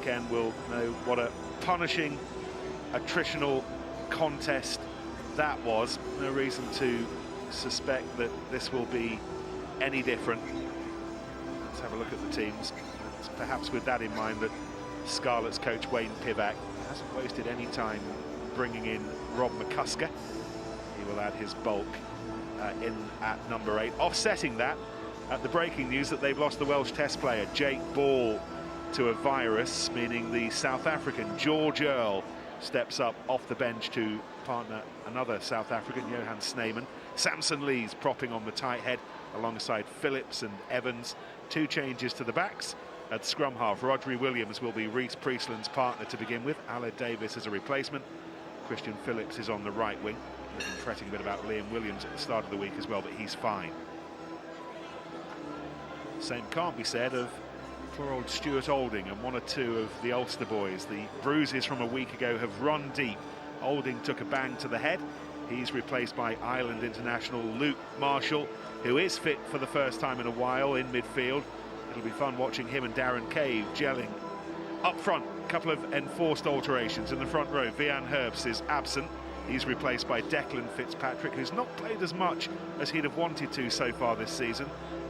Ken will know what a punishing attritional contest that was. No reason to suspect that this will be any different. Let's have a look at the teams. It's perhaps with that in mind that Scarlets coach Wayne Pivac hasn't wasted any time bringing in Rob McCusker. He will add his bulk in at number 8. Offsetting that, the breaking news that they've lost the Welsh Test player Jake Ball to a virus, meaning the South African George Earl steps up off the bench to partner another South African, Johan Sneeman. Samson Lee's propping on the tight head alongside Phillips and Evans. 2 changes to the backs. At scrum half, Rodri Williams will be Reece Priestland's partner to begin with. Aled Davis as a replacement. Christian Phillips is on the right wing. We've been fretting a bit about Liam Williams at the start of the week as well, but he's fine. Same can't be said of poor old Stuart Olding and 1 or 2 of the Ulster boys. The bruises from a week ago have run deep. Olding took a bang to the head. He's replaced by Ireland international Luke Marshall, who is fit for the first time in a while in midfield. It'll be fun watching him and Darren Cave gelling. Up front, a couple of enforced alterations in the front row. Vian Herbst is absent. He's replaced by Declan Fitzpatrick, who's not played as much as he'd have wanted to so far this season.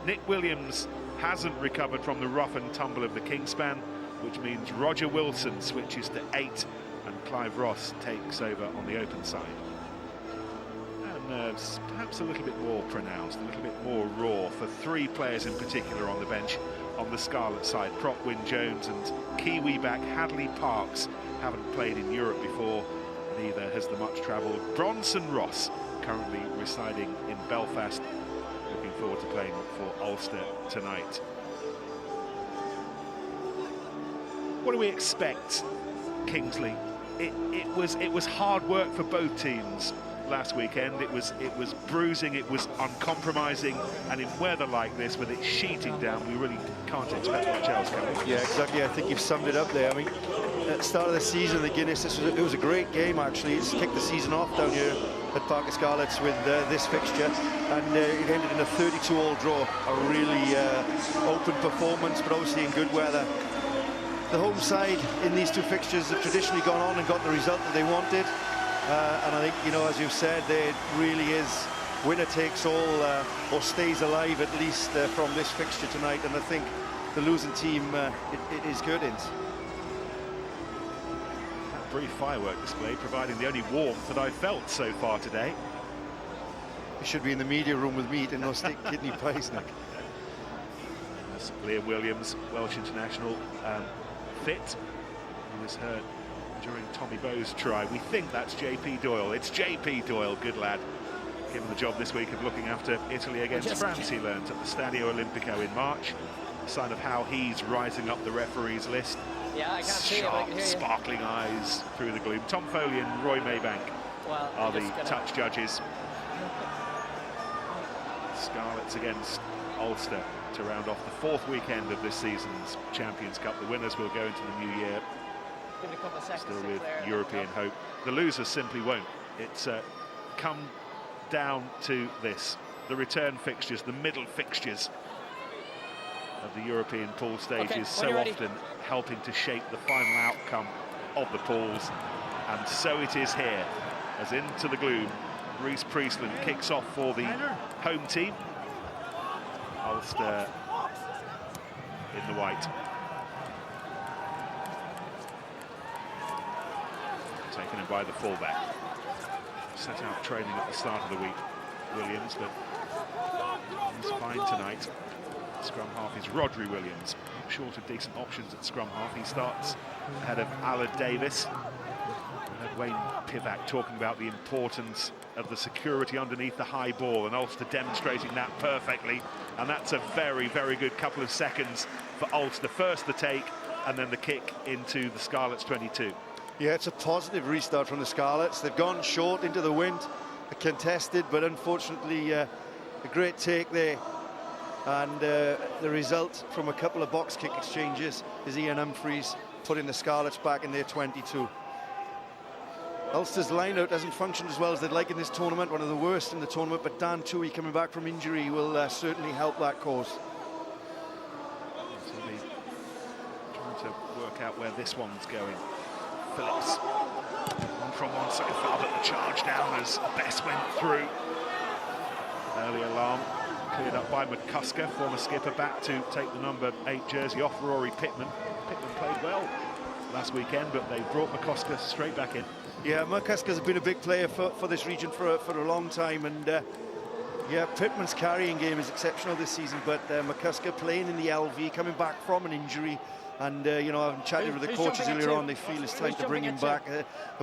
Nick Williams hasn't recovered from the rough and tumble of the Kingspan, which means Roger Wilson switches to 8 and Clive Ross takes over on the open side. And nerves perhaps a little bit more pronounced, a little bit more raw for 3 players in particular on the bench on the Scarlet side. Prop Wyn Jones and Kiwi back Hadley Parks haven't played in Europe before, neither has the much-travelled Bronson Ross, currently residing in Belfast. Looking forward to playing for Ulster tonight. What do we expect, Kingsley? It was hard work for both teams last weekend. It was bruising, it was uncompromising, and in weather like this, with it sheeting down, we really can't expect much else, can we? Yeah, exactly. I think you've summed it up there. I mean, at the start of the season, the Guinness, it was a great game actually. It's kicked the season off down here at Parc Scarlets with this fixture, and it ended in a 32-all draw. A really open performance, but obviously in good weather. The home side in these 2 fixtures have traditionally gone on and got the result that they wanted. And I think, you know, as you've said, it really is winner takes all, or stays alive at least from this fixture tonight. And I think the losing team, it is good in. That brief firework display providing the only warmth that I've felt so far today. You should be in the media room with me eating those kidney pies, Nick. That's Liam Williams, Welsh international, fit. He was hurt during Tommy Bowes' try. We think that's JP Doyle. It's JP Doyle, good lad. Given the job this week of looking after Italy against France, he learnt at the Stadio Olimpico in March. A sign of how he's rising up the referees list. Yeah, I can't see it, but I can hear you. Sparkling eyes through the gloom. Tom Foley and Roy Maybank are the touch judges. Scarlets against Ulster to round off the 4th weekend of this season's Champions Cup. The winners will go into the new year still with European hope. The losers simply won't. It's come down to this. The return fixtures, the middle fixtures of the European pool stages, so often helping to shape the final outcome of the pools. And so it is here, as into the gloom, Reece Priestland kicks off for the home team. Ulster in the white. Taken in by the fullback. Set out training at the start of the week, Williams, but he's fine tonight. Scrum half is Rodri Williams. Short of decent options at scrum half. He starts ahead of Aled Davis. We heard Wayne Pivac talking about the importance of the security underneath the high ball, and Ulster demonstrating that perfectly. And that's a very, very good couple of seconds for Ulster. First the take, and then the kick into the Scarlets 22. Yeah, it's a positive restart from the Scarlets. They've gone short into the wind, contested, but unfortunately a great take there. And the result from a couple of box kick exchanges is Ian Humphreys putting the Scarlets back in their 22. Ulster's line-out hasn't functioned as well as they'd like in this tournament, one of the worst in the tournament, but Dan Toohey coming back from injury will certainly help that cause. So they try Trying to work out where this one's going. Phillips from one so far, but the charge down as Bess went through. Early alarm cleared up by McCusker, former skipper, back to take the number 8 jersey off Rory Pittman. Pittman played well last weekend, but they brought McCusker straight back in. Yeah, McCusker's been a big player for this region for a long time, and yeah, Pittman's carrying game is exceptional this season, but McCusker playing in the LV, coming back from an injury, and you know, I've chatted with the coaches earlier on, they feel it's time to bring him back.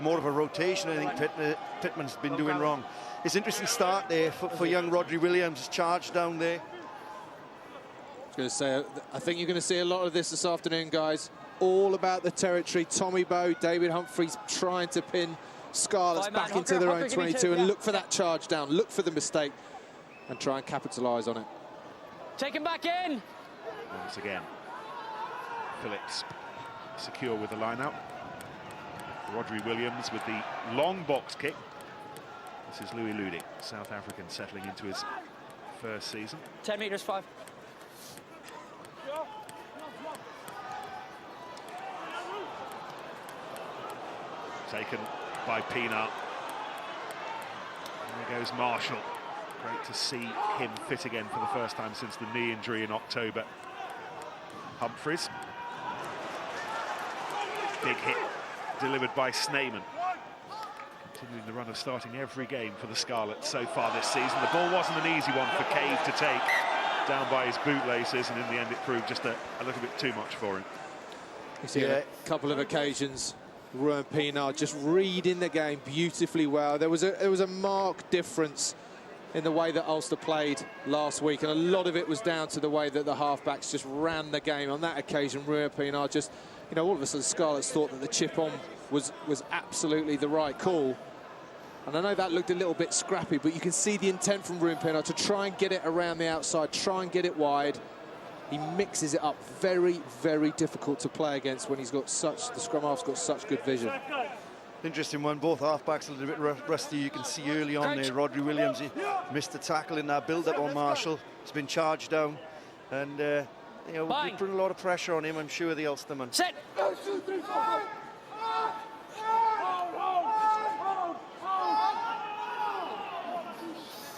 More of a rotation, I think Pittman's been doing wrong. It's an interesting start there for young Rodri Williams, charged down there. I was going to say, I think you're going to see a lot of this afternoon, guys. All about the territory. Tommy Bowe, David Humphreys trying to pin Scarlets back into their own 22 and look for that charge down, look for the mistake and try and capitalise on it. Take him back in. Once again, Phillips secure with the line-out. Rodri Williams with the long box kick. This is Louis Ludik, South African, settling into his first season. 10 metres, 5. Taken by Pienaar. And there goes Marshall. Great to see him fit again for the first time since the knee injury in October. Humphreys. Big hit delivered by Sneyman. Continuing the run of starting every game for the Scarlets so far this season. The ball wasn't an easy one for Cave to take down by his bootlaces, and in the end it proved just a little bit too much for him. You see a couple of occasions, Ruan Pienaar just reading the game beautifully well. There was a marked difference in the way that Ulster played last week, and a lot of it was down to the way that the halfbacks just ran the game. On that occasion, Ruan Pienaar just, you know, all of a sudden Scarlets thought that the chip on was absolutely the right call. And I know that looked a little bit scrappy, but you can see the intent from Ruan Pienaar to try and get it around the outside, try and get it wide. He mixes it up. Very, very difficult to play against when he's got such, the scrum half's got such good vision. Interesting one, both halfbacks a little bit rusty. You can see early on there, Rodri Williams, he missed the tackle in that build-up on Marshall. He's been charged down, and you know, we put a lot of pressure on him, I'm sure, the Ulsterman. Set.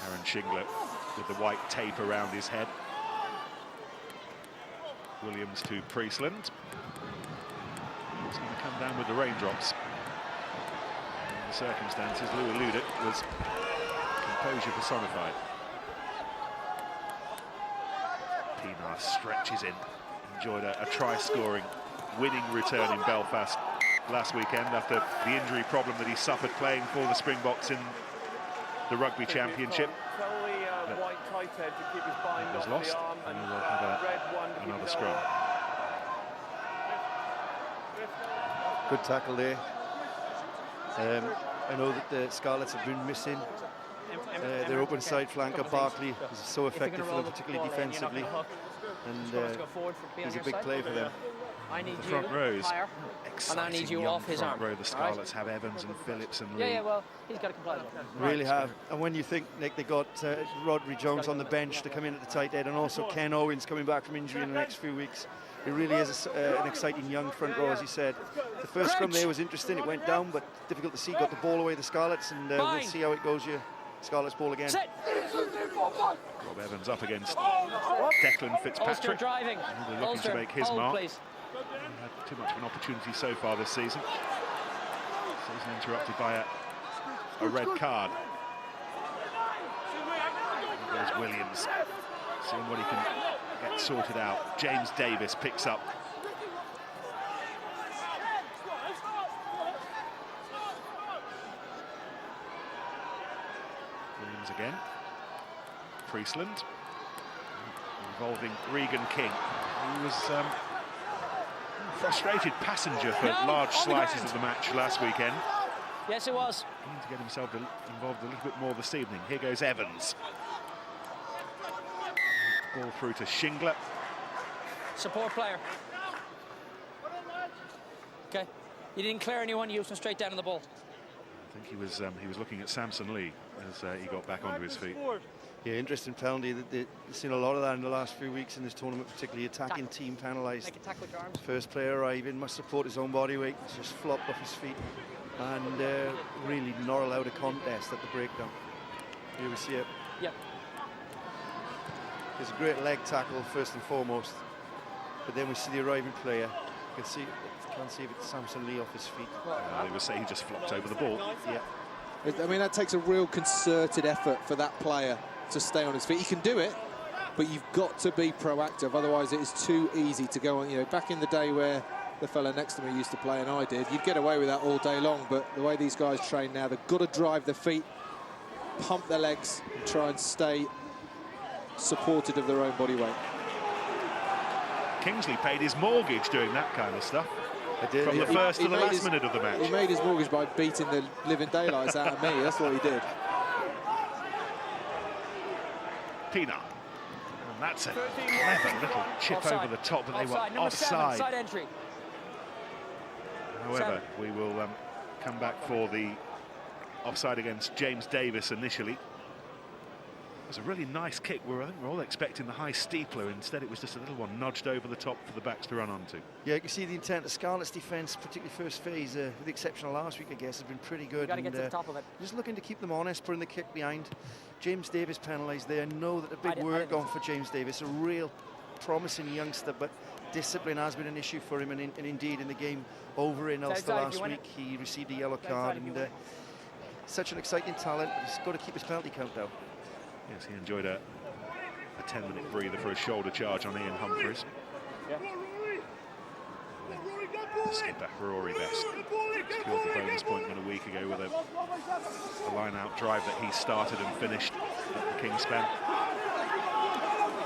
Aaron Shingler with the white tape around his head. Williams to Priestland. He's going to come down with the raindrops. In the circumstances, Louis Ludik was composure personified. Pienaar stretches in. Enjoyed a try-scoring, winning return in Belfast last weekend after the injury problem that he suffered playing for the Springboks in the Rugby Championship. It was lost, and we will have another scrum. Good tackle there. I know that the Scarlets have been missing their open side flanker. Barkley is so effective for them, particularly defensively, and he's a big play for them. The front rows, and I need you off his arm. Row. The Scarlets have Evans and Phillips and Lee. Yeah, well, he's got to comply with it. Really have. And when you think, Nick, they got Rodri Jones on the bench to come in at the tight end, and also Ken Owens coming back from injury in the next few weeks, it really is an exciting young front row, as you said. The first scrum there was interesting. It went down, but difficult to see. Got the ball away, the Scarlets, and we'll see how it goes here. Scarlets ball again. Rob Evans up against Declan Fitzpatrick. Ulster driving. Really looking to make his mark. Please. Had too much of an opportunity so far this season. Season interrupted by a red card. There's Williams, seeing what he can get sorted out. James Davis picks up. Williams again. Priestland, involving Regan King, who was frustrated passenger for large slices of the match last weekend. Yes, it was. Keen to get himself involved a little bit more this evening. Here goes Evans. Ball through to Shingler. Support player. Okay. You didn't clear anyone, you went straight down on the ball. I think he was looking at Samson Lee as he got back onto his feet. Yeah, interesting penalty. They've seen a lot of that in the last few weeks in this tournament, particularly attacking team penalised. Make a tackle with your arms. First player arriving must support his own body weight. He's just flopped off his feet and really not allowed a contest at the breakdown. Here we see it. Yep. It's a great leg tackle first and foremost, but then we see the arriving player. You can see, can't see if it's Samson Lee off his feet. They would say he just flopped over the ball. Yeah. I mean, that takes a real concerted effort for that player to stay on his feet. He can do it, but you've got to be proactive. Otherwise, it is too easy to go on. You know, back in the day where the fella next to me used to play and I did, you'd get away with that all day long. But the way these guys train now, they've got to drive their feet, pump their legs, and try and stay supported of their own body weight. Kingsley paid his mortgage doing that kind of stuff. I did. From the first to the last minute of the match. He made his mortgage by beating the living daylights out of me. That's what he did. Pina. And that's a clever little chip Offside. over the top, but they were Number offside. 7, side entry. However, we will come back for the offside against James Davis initially. It was a really nice kick. I think we're all expecting the high steepler. Instead, it was just a little one nudged over the top for the backs to run onto. Yeah, you can see the intent of Scarlets' defence, particularly first phase, with the exception of last week, I guess, has been pretty good. Got to get to the top of it. Just looking to keep them honest, putting the kick behind. James Davis penalised there. Know that a big I work didn't on for James Davis, a real promising youngster, but discipline has been an issue for him, and indeed in the game over in Ulster last week, he received a yellow card, and such an exciting talent. He's got to keep his penalty count down. Yes, he enjoyed a 10-minute breather for a shoulder charge on Ian Humphreys. Yeah. Skipper Rory Best scored the bonus point a week ago with a line-out drive that he started and finished at the Kingspan.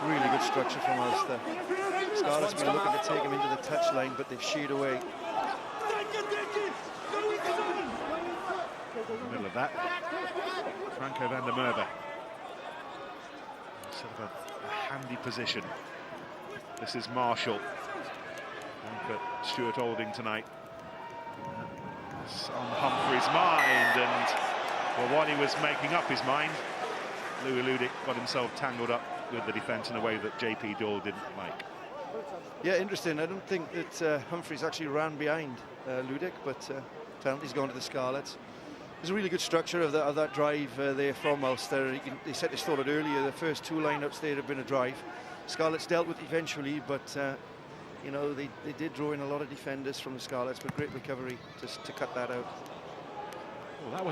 Really good structure from Ulster. Scarlets been looking to take him into the touchline, but they've sheared away. In the middle of that, Franco van der Merwe. Sort of a handy position. This is Marshall. But Stuart Olding tonight. It's on Humphrey's mind, and well, while he was making up his mind, Louis Ludic got himself tangled up with the defence in a way that JP Doyle didn't like. Yeah, interesting. I don't think that Humphreys actually ran behind Ludic, but penalty's gone to the Scarlets. There's a really good structure of that drive there from Ulster. They said they started earlier. The first two lineups there have been a drive. Scarlets dealt with it eventually, but you know, they did draw in a lot of defenders from the Scarlets, but great recovery to cut that out. Well, that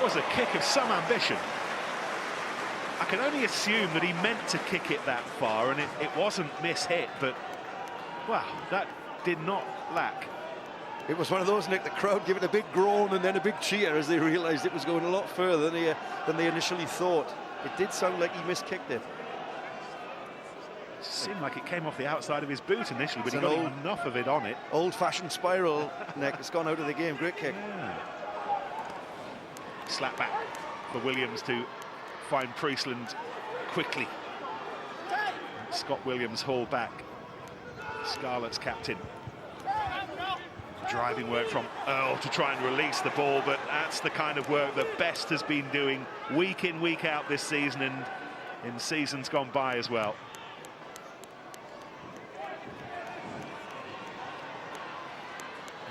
was a kick of some ambition. I can only assume that he meant to kick it that far, and it wasn't miss-hit, but wow, that did not lack. It was one of those, Nick, the crowd gave it a big groan and then a big cheer as they realised it was going a lot further than they initially thought. It did sound like he miskicked it. It seemed like it came off the outside of his boot initially, but he got enough of it on it. Old-fashioned spiral, Nick. It's gone out of the game. Great kick. Yeah. Slap back for Williams to find Priestland quickly. Scott Williams hauled back. Scarlets captain. Driving work from Earl to try and release the ball, but that's the kind of work that Best has been doing week in, week out this season and in seasons gone by as well.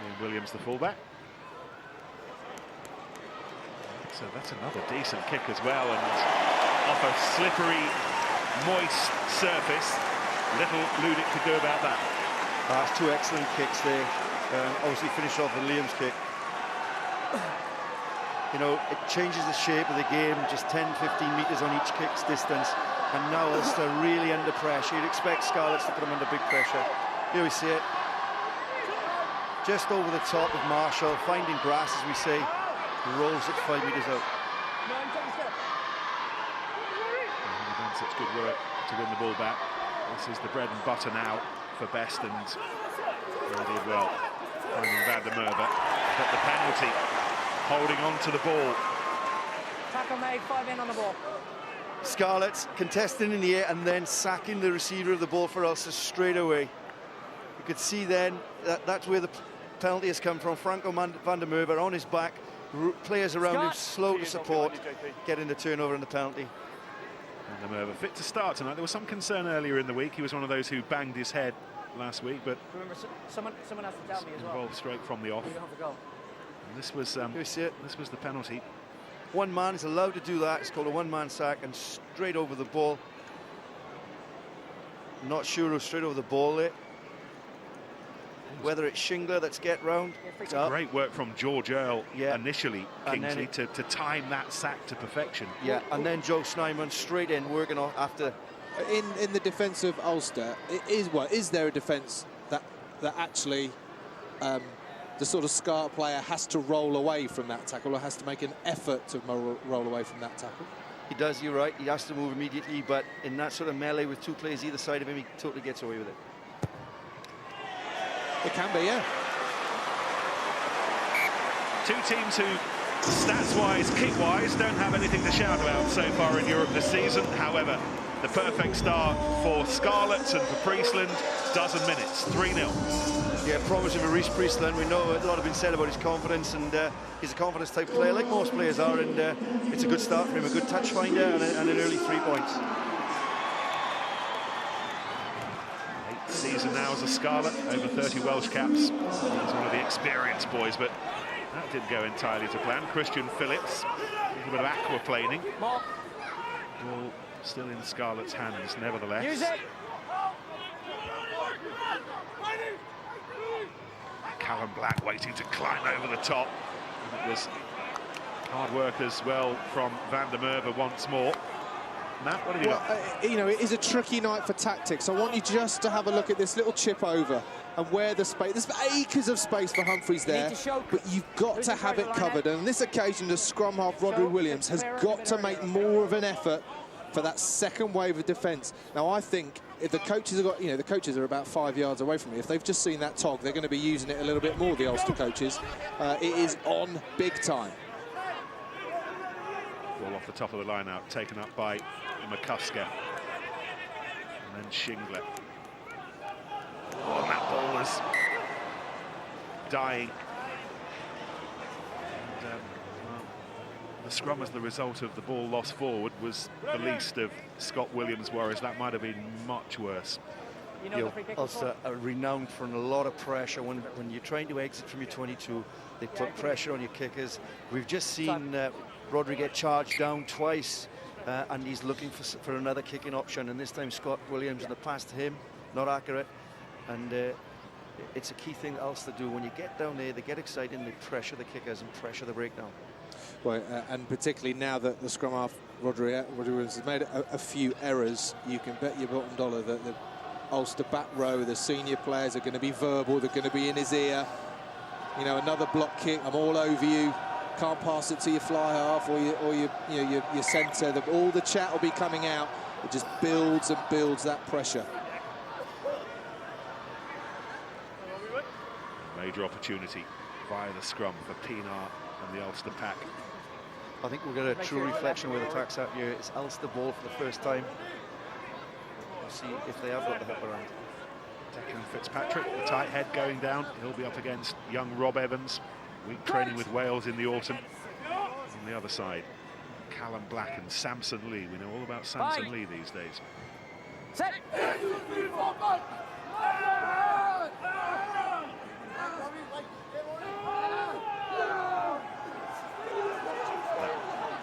And Williams, the fullback. So that's another decent kick as well, and off a slippery, moist surface. Little Ludic could do about that. That's two excellent kicks there. Obviously finished off with Liam's kick. You know, it changes the shape of the game, just 10-15 metres on each kick's distance, and now Ulster really under pressure. You'd expect Scarlets to put them under big pressure. Here we see it. Just over the top of Marshall, finding grass, as we say. Rolls it 5 metres out. He's done such good work to win the ball back. This is the bread and butter now for Best, and he did well finding Van der Merwe. But the penalty, holding on to the ball. Tackle made, 5 in on the ball. Scarlets contesting in the air and then sacking the receiver of the ball for Ulster straight away. You could see then that's where the penalty has come from. Franco van der Merwe on his back, players around him slow to support, getting the turnover and the penalty. And Merva fit to start tonight. There was some concern earlier in the week. He was one of those who banged his head last week, but Remember, someone has to tell me as well. involved straight from the off. You don't have to go. And this was the penalty. One man is allowed to do that. It's called a one-man sack, and straight over the ball. Not sure who's straight over the ball there. Whether it's Shingler that's get round. Great work from George Earl initially, and Kingsley, to time that sack to perfection. Yeah, and then Joe Snyman straight in, working off after. In the defence of Ulster, is there a defence that actually the sort of Scar player has to roll away from that tackle, or has to make an effort to roll away from that tackle? He does, you're right. He has to move immediately, but in that sort of melee with two players either side of him, he totally gets away with it. It can be, yeah. Two teams who, stats-wise, kick-wise, don't have anything to shout about so far in Europe this season. However, the perfect start for Scarlets and for Priestland, dozen minutes, 3-0. Yeah, promise of Maurice Priestland. We know a lot has been said about his confidence, and he's a confidence type player, like most players are, and it's a good start for him, a good touch finder, and an early 3 points. 8th season now as a Scarlet, over 30 Welsh caps. He's one of the experienced boys, but that didn't go entirely to plan. Christian Phillips, a little bit of aquaplaning. Ball still in Scarlet's hands, nevertheless. Use it. Callum Black waiting to climb over the top. And it was hard work as well from Van der Merwe once more. Matt, what have you got? You know, it is a tricky night for tactics. I want you just to have a look at this little chip over and where the space. There's acres of space for Humphreys there, but you've got to have it covered. And on this occasion, the scrum half, Rodri Williams, has got to make more of an effort for that second wave of defence. Now, I think if the coaches have got, the coaches are about 5 yards away from me. If they've just seen that tog, they're going to be using it a little bit more, the Ulster coaches. It is on big time. Ball off the top of the line out, taken up by McCusker. And then Shingler. Oh, and that ball was dying. And, well, the scrum as the result of the ball lost forward was the least of Scott Williams' worries. That might have been much worse. Ulster are renowned for a lot of pressure. When you're trying to exit from your 22, they put pressure on your kickers. We've just seen Rodri get charged down twice, and he's looking for another kicking option. And this time Scott Williams, in the pass to him, not accurate. And it's a key thing that Ulster do. When you get down there, they get excited and they pressure the kickers and pressure the breakdown. Well, and particularly now that the scrum half, Rodri Williams, has made a few errors, you can bet your bottom dollar that the Ulster back row, the senior players, are going to be verbal. They're going to be in his ear. You know, another block kick. I'm all over you. Can't pass it to your fly half or your centre. All the chat will be coming out. It just builds and builds that pressure. Major opportunity via the scrum for Pienaar and the Ulster pack. I think we'll get a true reflection where the pack's at here. It's Ulster ball for the first time. We'll see if they have got the hop around. Declan Fitzpatrick, the tight head going down. He'll be up against young Rob Evans. Week training with Wales in the autumn. On the other side, Callum Black and Samson Lee. We know all about Samson Lee these days. Set.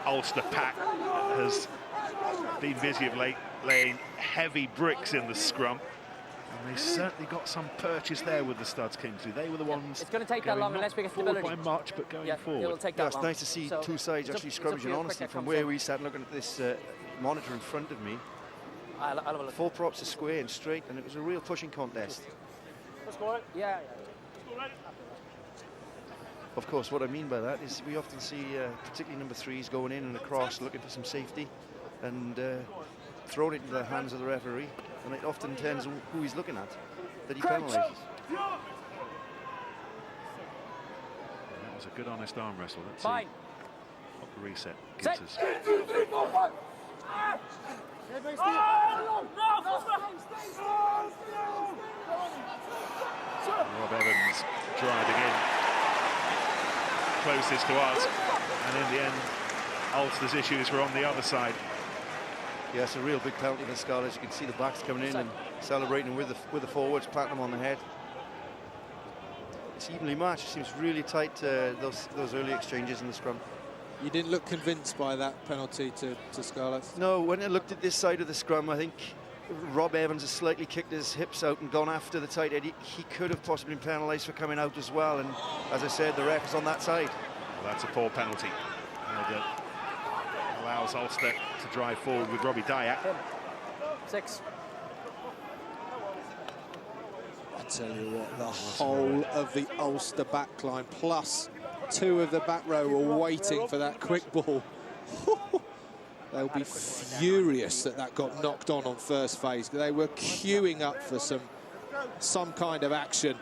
Ulster pack has been busy of late, laying heavy bricks in the scrum. And they certainly got some purchase there with the studs, Kingsley. They were the ones. It's going to take that long unless we get stability. Forward by much, but going forward. It'll take that long. It's nice to see two sides actually scrummaging. Honestly, from where we sat looking at this monitor in front of me, I'll have a look. four props are square and straight, and it was a real pushing contest. Let's go. Yeah. Of course, what I mean by that is we often see, particularly number threes, going in and across, looking for some safety, and throwing it into the hands of the referee, and it often depends on who he's looking at that he penalises. That was a good, honest arm wrestle. Let's see what the reset gives us. Rob Evans driving in closest to us, and in the end Ulster's issues were on the other side. Yeah, it's a real big penalty for the Scarlets. You can see the backs coming in and celebrating with the forwards, patting them on the head. It's evenly matched. It seems really tight, those early exchanges in the scrum. You didn't look convinced by that penalty to Scarlets? No, when I looked at this side of the scrum, I think Rob Evans has slightly kicked his hips out and gone after the tight end. He could have possibly been penalised for coming out as well. And as I said, the ref is on that side. Well, that's a poor penalty. And, allows Ulster to drive forward with Robbie Dyack. 6. I tell you what, the whole of the Ulster backline, plus 2 of the back row, were waiting for that quick ball. They'll be furious that got knocked on first phase. They were queuing up for some kind of action.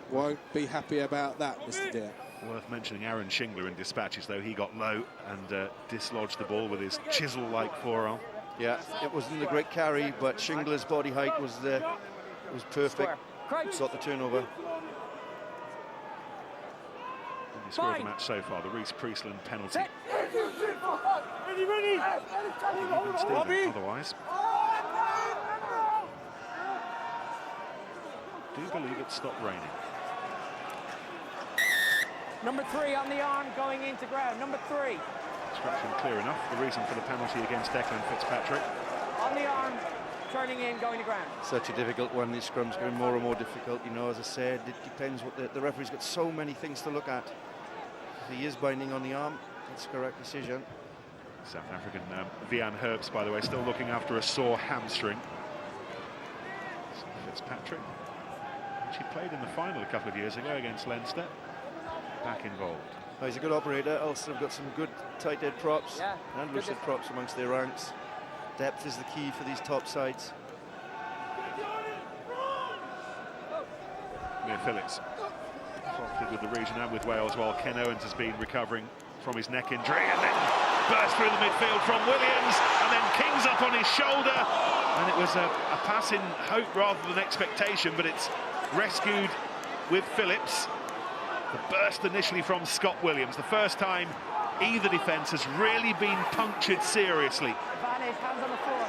Won't be happy about that, Mr. Deere. Worth mentioning Aaron Shingler in dispatches, though. He got low and dislodged the ball with his chisel-like forearm. Yeah, it wasn't a great carry, but Shingler's body height was perfect. Got the turnover. The score of the match so far, the Reece Priestland penalty. Even Steven, otherwise. Do believe it stopped raining. Number 3 on the arm going into ground. Number 3. Instruction clear enough. The reason for the penalty against Declan Fitzpatrick. On the arm, turning in, going to ground. Such a difficult one. These scrums getting more and more difficult. You know, as I said, it depends what the referee's got so many things to look at. If he is binding on the arm, that's the correct decision. South African Vian Herbst, by the way, still looking after a sore hamstring. So Fitzpatrick, which he played in the final a couple of years ago against Leinster, back involved. Oh, he's a good operator. Ulster have got some good tight head props and loose head props amongst their ranks. Depth is the key for these top sides. Mir Phillips profited with the region and with Wales, while Ken Owens has been recovering from his neck injury, and then burst through the midfield from Williams, and then King's up on his shoulder, and it was a pass in hope rather than expectation, but it's rescued with Phillips. The burst initially from Scott Williams, the first time either defence has really been punctured seriously. Advantage, hands on the floor.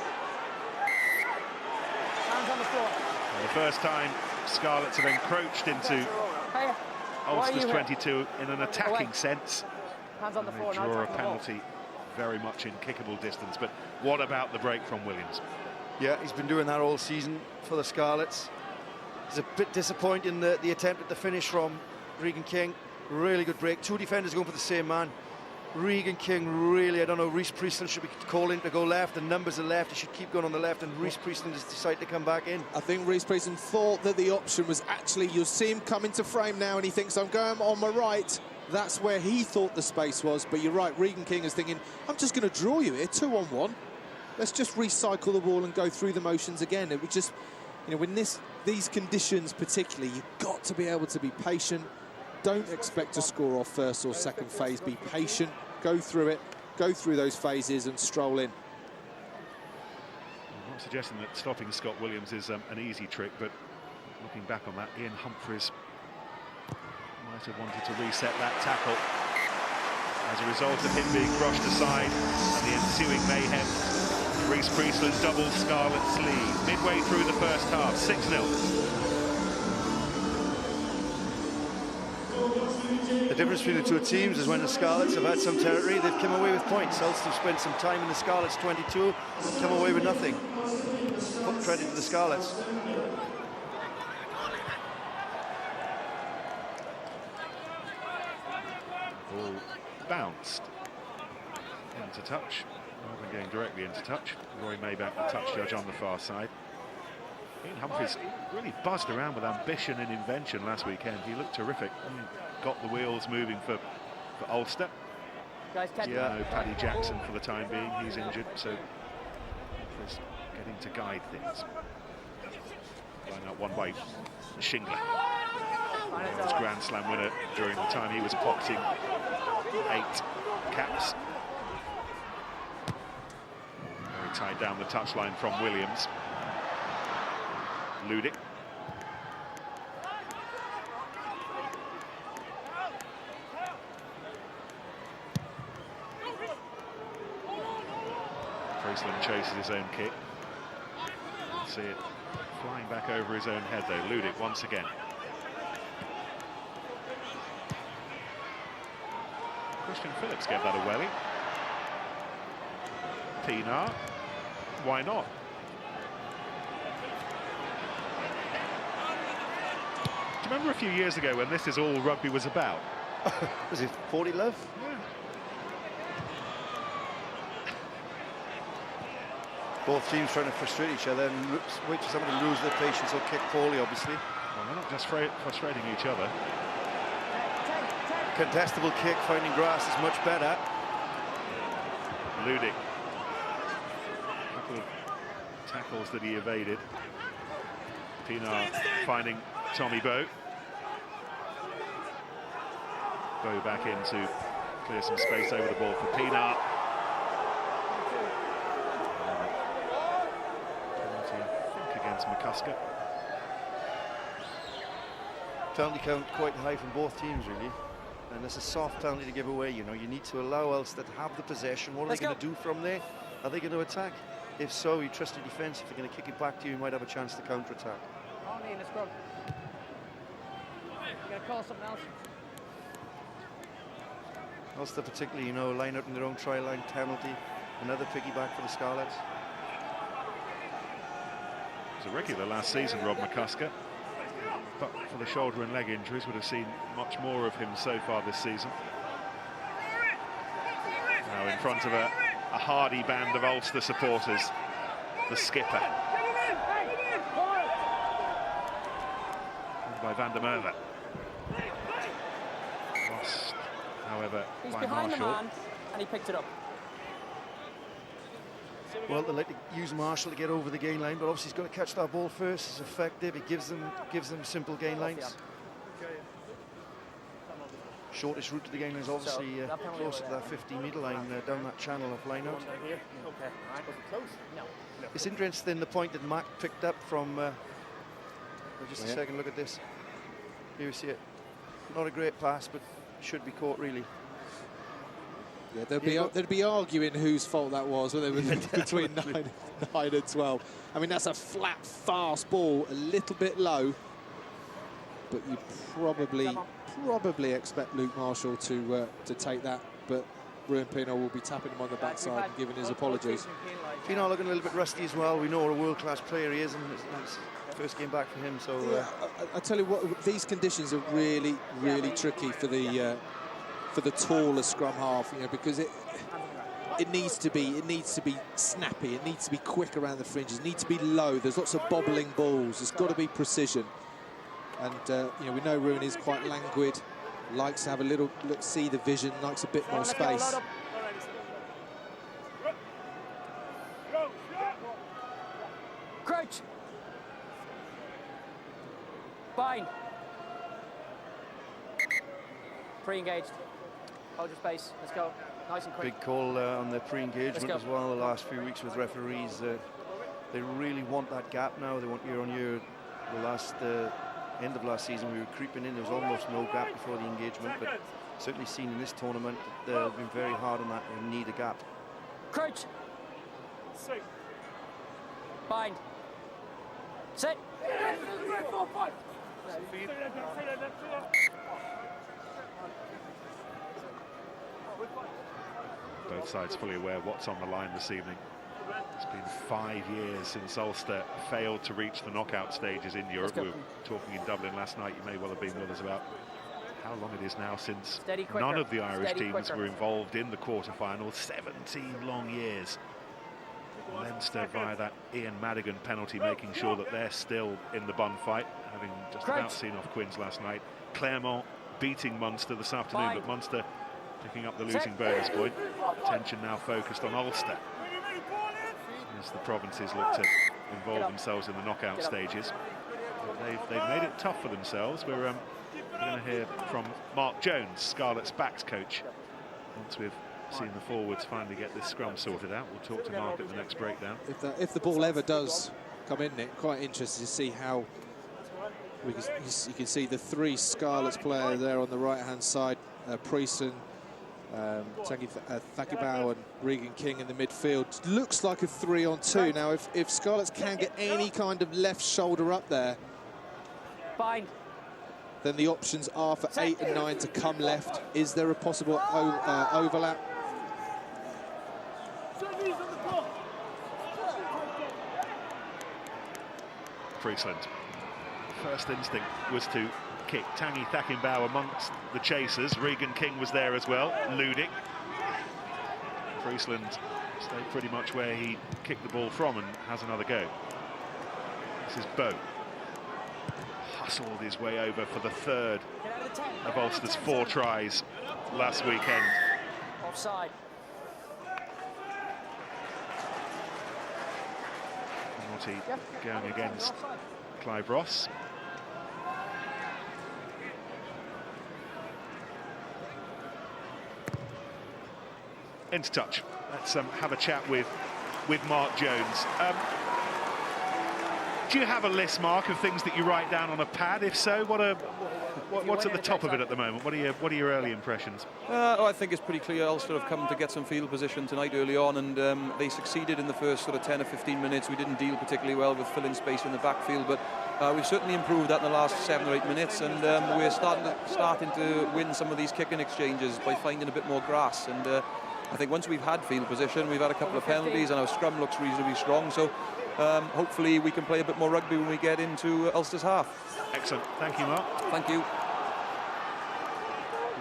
Hands on the floor. And the first time Scarlets have encroached into Ulster's 22 in an attacking sense. Hands on the floor. They draw a penalty very much in kickable distance, but what about the break from Williams? Yeah, he's been doing that all season for the Scarlets. It's a bit disappointing, the attempt at the finish from Regan King. Really good break. 2 defenders going for the same man. Regan King really, I don't know, Reece Priestland should be calling to go left. The numbers are left. He should keep going on the left, and Reece Priestland has decided to come back in. I think Reece Priestland thought that the option was actually, you'll see him come into frame now, and he thinks, I'm going on my right. That's where he thought the space was, but you're right, Regan King is thinking, I'm just going to draw you here, 2-on-1. Let's just recycle the ball and go through the motions again. It would just, you know, when these conditions particularly, you've got to be able to be patient. Don't expect to score off first or second phase. Be patient, go through it, go through those phases and stroll in. I'm not suggesting that stopping Scott Williams is an easy trick, but looking back on that, Ian Humphreys might have wanted to reset that tackle. As a result of him being brushed aside and the ensuing mayhem, Reece Priestland doubles Scarlets' lead. Midway through the first half, 6-0. The difference between the two teams is when the Scarlets have had some territory, they've come away with points. Ulster have spent some time in the Scarlets 22, come away with nothing. Put credit to the Scarlets. Ball bounced into touch, rather than going directly into touch. Roy Maybank, the touch judge on the far side. Ian Humphreys really buzzed around with ambition and invention last weekend. He looked terrific. Got the wheels moving for Ulster. Guys, No Paddy Jackson for the time being. He's injured, so Humphreys getting to guide things. Line out one way, Shingler. His Grand Slam winner during the time he was pocketing 8 caps. Very tied down the touchline from Williams. Ludic. Priestland chases his own kick. See it flying back over his own head though. Ludic once again. Christian Phillips gave that a welly. Pienaar, why not? Do you remember a few years ago when this is all rugby was about? Was it 40 love? Yeah. Both teams trying to frustrate each other and wait for someone to lose their patience or kick poorly, obviously. Well, they're not just frustrating each other. Contestable kick, finding grass is much better. Ludic. A couple of tackles that he evaded. Pienaar finding Tommy Bowe. Bowe back in to clear some space over the ball for Pienaar. Penalty, I think, against McCusker. Penalty count quite high from both teams, really. And it's a soft penalty to give away, you know. You need to allow Ulster to have the possession. What are they going to do from there? Are they going to attack? If so, you trust your defence. If they're going to kick it back to you, you might have a chance to counter-attack. Only in the scrum. You're going to call something else. Ulster particularly, you know, line up in their own try line penalty. Another piggyback for the Scarlets. He was a regular last season, Rob McCusker. But for the shoulder and leg injuries, would have seen much more of him so far this season. Now in front of a hardy band of Ulster supporters, the skipper. By Van der Merwe. Lost, however, He's by behind Marshall. the man, and he picked it up. Well, they like to use Marshall to get over the gain line, but obviously he's got to catch that ball first. It's effective. It gives them simple gain lines. Shortest route to the gain line is obviously closer to that 50-metre line, down that channel of line out. It's interesting the point that Mac picked up from. Just a second, look at this. Here you see it. Not a great pass, but should be caught really. Yeah, they'd be arguing whose fault that was, whether they were between 9 and 12. I mean, that's a flat, fast ball, a little bit low, but you probably expect Luke Marshall to take that. But Ruan Pienaar will be tapping him on the backside and giving his apologies. Pienaar looking a little bit rusty as well. We know what a world-class player he is, and it's first game back for him. So I tell you what, these conditions are really tricky for the taller scrum half, you know, because it needs to be snappy, it needs to be quick around the fringes, it needs to be low. There's lots of bobbling balls. There's got to be precision. And you know, we know Ruan is quite languid, likes to have a little see the vision, likes a bit more space. Crouch. Bind. Pre-engaged. Hold your space. Let's go. Nice and quick. big call on the pre-engagement as well the last few weeks with referees. They really want that gap now. They want year on year. The end of last season we were creeping in. There was almost no gap before the engagement, but certainly seen in this tournament they've been very hard on that. They need a gap. Crouch. Bind. Sit. Both sides fully aware what's on the line this evening. It's been 5 years since Ulster failed to reach the knockout stages in Europe. We were talking in Dublin last night, you may well have been with us, about how long it is now since none of the Irish teams were involved in the quarterfinals. 17 long years. Leinster, via that Ian Madigan penalty, making sure that they're still in the bun fight, having just about seen off Quins last night. Clermont beating Munster this afternoon, but Munster picking up the losing bonus point. Attention now focused on Ulster as the provinces look to involve themselves in the knockout stages. They've made it tough for themselves. We're going to hear from Mark Jones, Scarlets backs coach, once we've seen the forwards finally get this scrum sorted out. We'll talk to Mark at the next breakdown. If the ball ever does come in, Nick, quite interested to see how you can see the three Scarlets players there on the right-hand side. Prieston, Thakibau and Regan King in the midfield. Looks like a 3-on-2. Now, if Scarlets can get any kind of left shoulder up there, Bind. then the options are for 8 and 9 to come left. Is there a possible overlap? Friesland. First instinct was to kick Tanguy Thakibau amongst the chasers. Regan King was there as well. Ludic. Friesland stayed pretty much where he kicked the ball from and has another go. This is Bow. Hustled his way over for the third of Ulster's 4 tries last weekend. Offside. Penalty going against Clive Ross. Into touch. Let's have a chat with Mark Jones. Do you have a list, Mark, of things that you write down on a pad? If so, what's at the top of it at the moment? What are your early impressions? I think it's pretty clear Ulster have come to get some field position tonight early on, and they succeeded in the first sort of 10 or 15 minutes. We didn't deal particularly well with filling space in the backfield, but we've certainly improved that in the last 7 or 8 minutes, and we're starting to win some of these kicking exchanges by finding a bit more grass. And I think once we've had field position, we've had a couple of penalties, and our scrum looks reasonably strong. So hopefully we can play a bit more rugby when we get into Ulster's half. Excellent. Thank you, Mark. Thank you.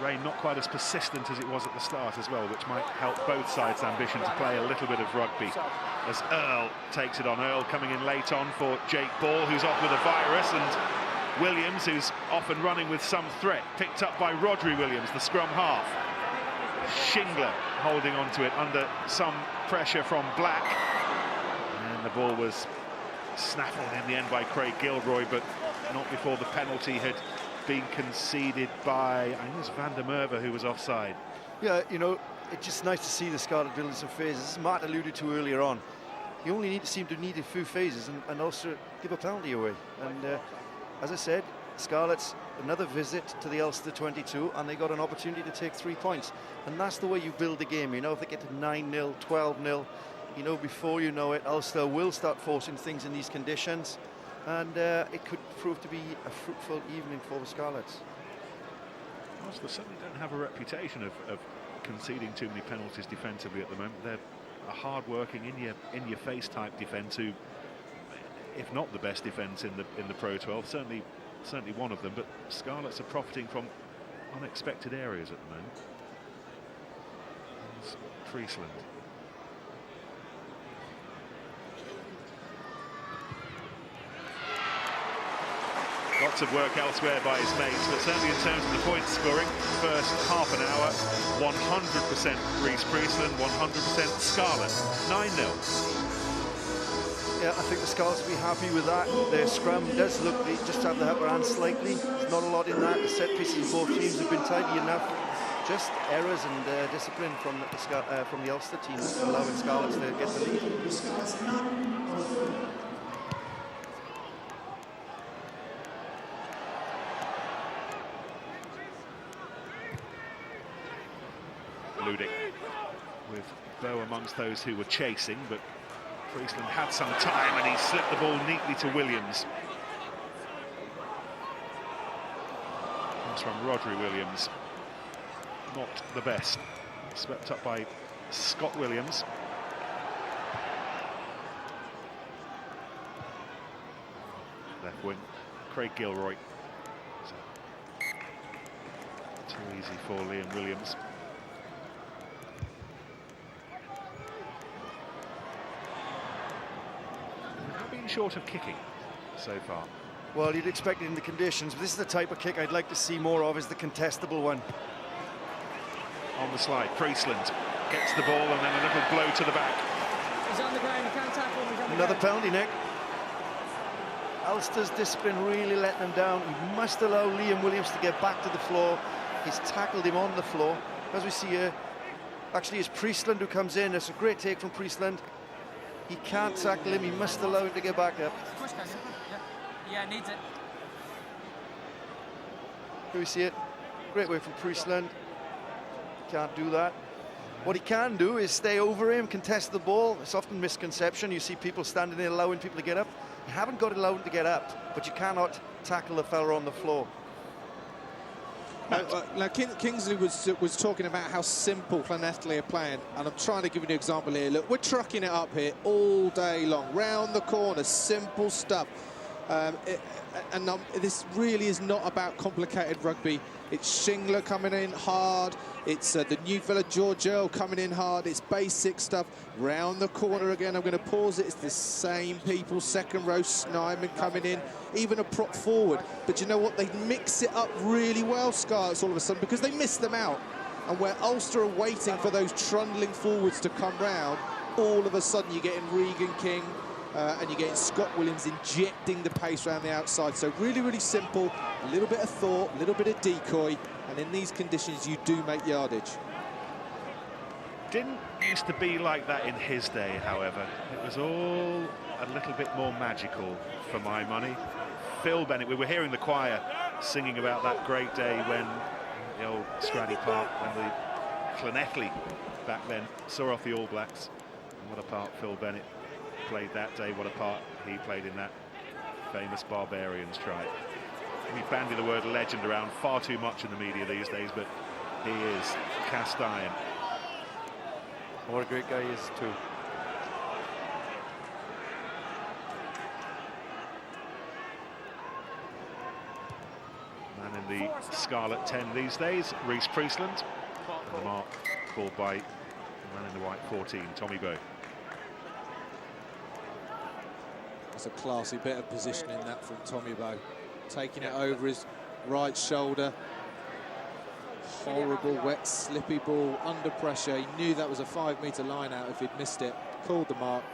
Rain not quite as persistent as it was at the start as well, which might help both sides' ambition to play a little bit of rugby. As Earl takes it on. Earl coming in late on for Jake Ball, who's off with a virus, and Williams, who's off and running with some threat, picked up by Rodri Williams, the scrum half. Shingler holding on to it under some pressure from Black. And the ball was snaffled in the end by Craig Gilroy, but not before the penalty had been conceded by, I think it was Van der Merwe who was offside. Yeah, you know, it's just nice to see the Scarlet building some phases. As Matt alluded to earlier on, you only seem to need a few phases and also give a penalty away. And as I said, Scarlets, another visit to the Ulster 22, and they got an opportunity to take 3 points. And that's the way you build a game. You know, if they get to 9-0, 12-0, you know, before you know it, Ulster will start forcing things in these conditions. And it could prove to be a fruitful evening for the Scarlets. Ulster certainly don't have a reputation of conceding too many penalties defensively at the moment. They're a hard-working, in-your-face type defence who, if not the best defence in the Pro 12, certainly one of them. But Scarlets are profiting from unexpected areas at the moment. It's Friesland. Lots of work elsewhere by his mates, but certainly in terms of the point scoring, first half an hour, 100% Rhys Friesland, 100% Scarlet, 9-0. Yeah, I think the Scarlets will be happy with that. Their scrum does look, they just have the upper hand slightly. There's not a lot in that. The set pieces of both teams have been tidy enough. Just errors and discipline from the Ulster team, allowing Scarlets to get the lead. Ludic with Bow amongst those who were chasing, but Friesland had some time and he slipped the ball neatly to Williams. Comes from Rodri Williams. Not the best. Swept up by Scott Williams. Left wing, Craig Gilroy. Too easy for Liam Williams. Short of kicking so far. Well, you'd expect it in the conditions, but this is the type of kick I'd like to see more of, is the contestable one. On the slide, Friesland gets the ball and then a little blow to the back. He's on the ground, he can't tackle him. Another penalty, Nick. Ulster's discipline really letting them down. He must allow Liam Williams to get back to the floor. He's tackled him on the floor. As we see here, actually it's Friesland who comes in. It's a great take from Friesland. He can't tackle him, he must allow him to get back up. Yeah, needs it. Here we see it. Great way from Friesland. can't do that. What he can do is stay over him, contest the ball. It's often misconception. You see people standing there allowing people to get up. You haven't got to allow them to get up, but you cannot tackle the fella on the floor. Now, Kingsley was talking about how simple Llanelli are playing, and I'm trying to give you an example here. Look, we're trucking it up here all day long, round the corner, simple stuff. This really is not about complicated rugby. It's Shingler coming in hard. It's the new fella George Earl coming in hard. It's basic stuff. Round the corner again. I'm going to pause it. It's the same people. Second row, Snyman coming in. Even a prop forward. But you know what? They mix it up really well, Scarlets, all of a sudden, because they miss them out. And where Ulster are waiting for those trundling forwards to come round, all of a sudden you're getting Regan King, and you're getting Scott Williams injecting the pace around the outside. So really, really simple, a little bit of thought, a little bit of decoy, and in these conditions you do make yardage. Didn't used to be like that in his day, however. It was all a little bit more magical for my money. Phil Bennett, we were hearing the choir singing about that great day when the old Straddy Park, when the Llanelli back then saw off the All Blacks. And what a part Phil Bennett played that day, what a part he played in that famous Barbarians try. We bandy the word legend around far too much in the media these days, but he is cast iron. What a great guy he is too. Man in the Scarlet 10 these days, Rhys Priestland. And the mark called by the man in the white 14, Tommy Bowe. That's a classy bit of positioning that from Tommy Bowe. Taking it over his right shoulder. Horrible, wet, slippy ball under pressure. He knew that was a 5-metre line out if he'd missed it. Called the mark.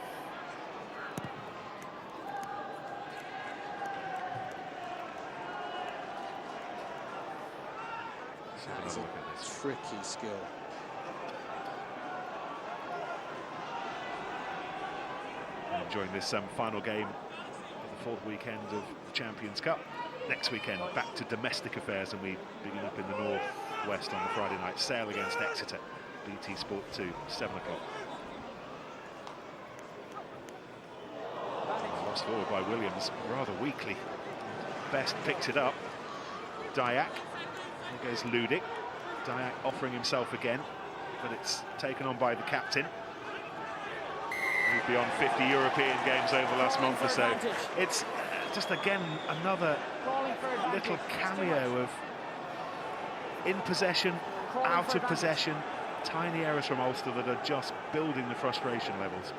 That is a tricky skill. Enjoying this final game of the fourth weekend of the Champions Cup. Next weekend, back to domestic affairs, and we begin up in the north-west on the Friday night. Sale against Exeter, BT Sport 2, 7 o'clock. Lost forward by Williams, rather weakly. Best picks it up. Dyack. There goes Ludic. Dyack offering himself again, but it's taken on by the captain. Moved beyond 50 European games over the last month or so. It's just again another little cameo of in possession, out of possession, tiny errors from Ulster that are just building the frustration levels.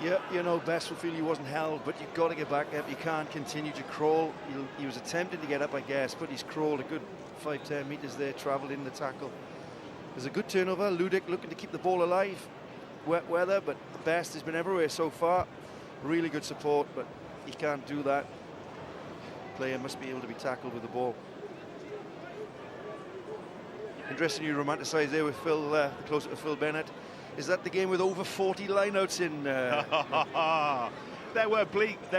Yeah, you know, Best will feel he wasn't held, but you've got to get back up. You can't continue to crawl. He was attempting to get up, I guess, but he's crawled a good 5-10 metres there, travelled in the tackle. There's a good turnover. Ludic looking to keep the ball alive. Wet weather, but Best has been everywhere so far. Really good support, but he can't do that. Player must be able to be tackled with the ball. Interesting you romanticise there with Phil, closer to Phil Bennett. Is that the game with over 40 lineouts in? There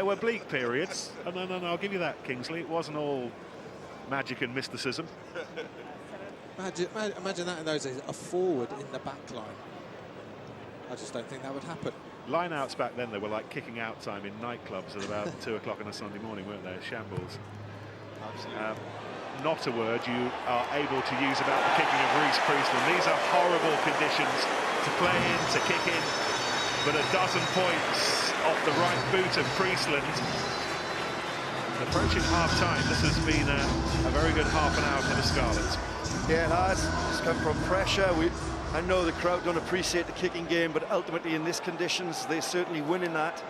were bleak periods. Oh, no, I'll give you that, Kingsley. It wasn't all magic and mysticism. Imagine that in those days, a forward in the back line. I just don't think that would happen. Lineouts back then, they were like kicking out time in nightclubs at about 2 o'clock on a Sunday morning, weren't they? Shambles. Not a word you are able to use about the kicking of Rhys Priestland. These are horrible conditions to play in, to kick in, but a dozen points off the right boot of Priestland. Approaching half-time, this has been a very good half an hour for the Scarlets. Yeah, it has. It's come from pressure. I know the crowd don't appreciate the kicking game, but ultimately in these conditions, they certainly win in that.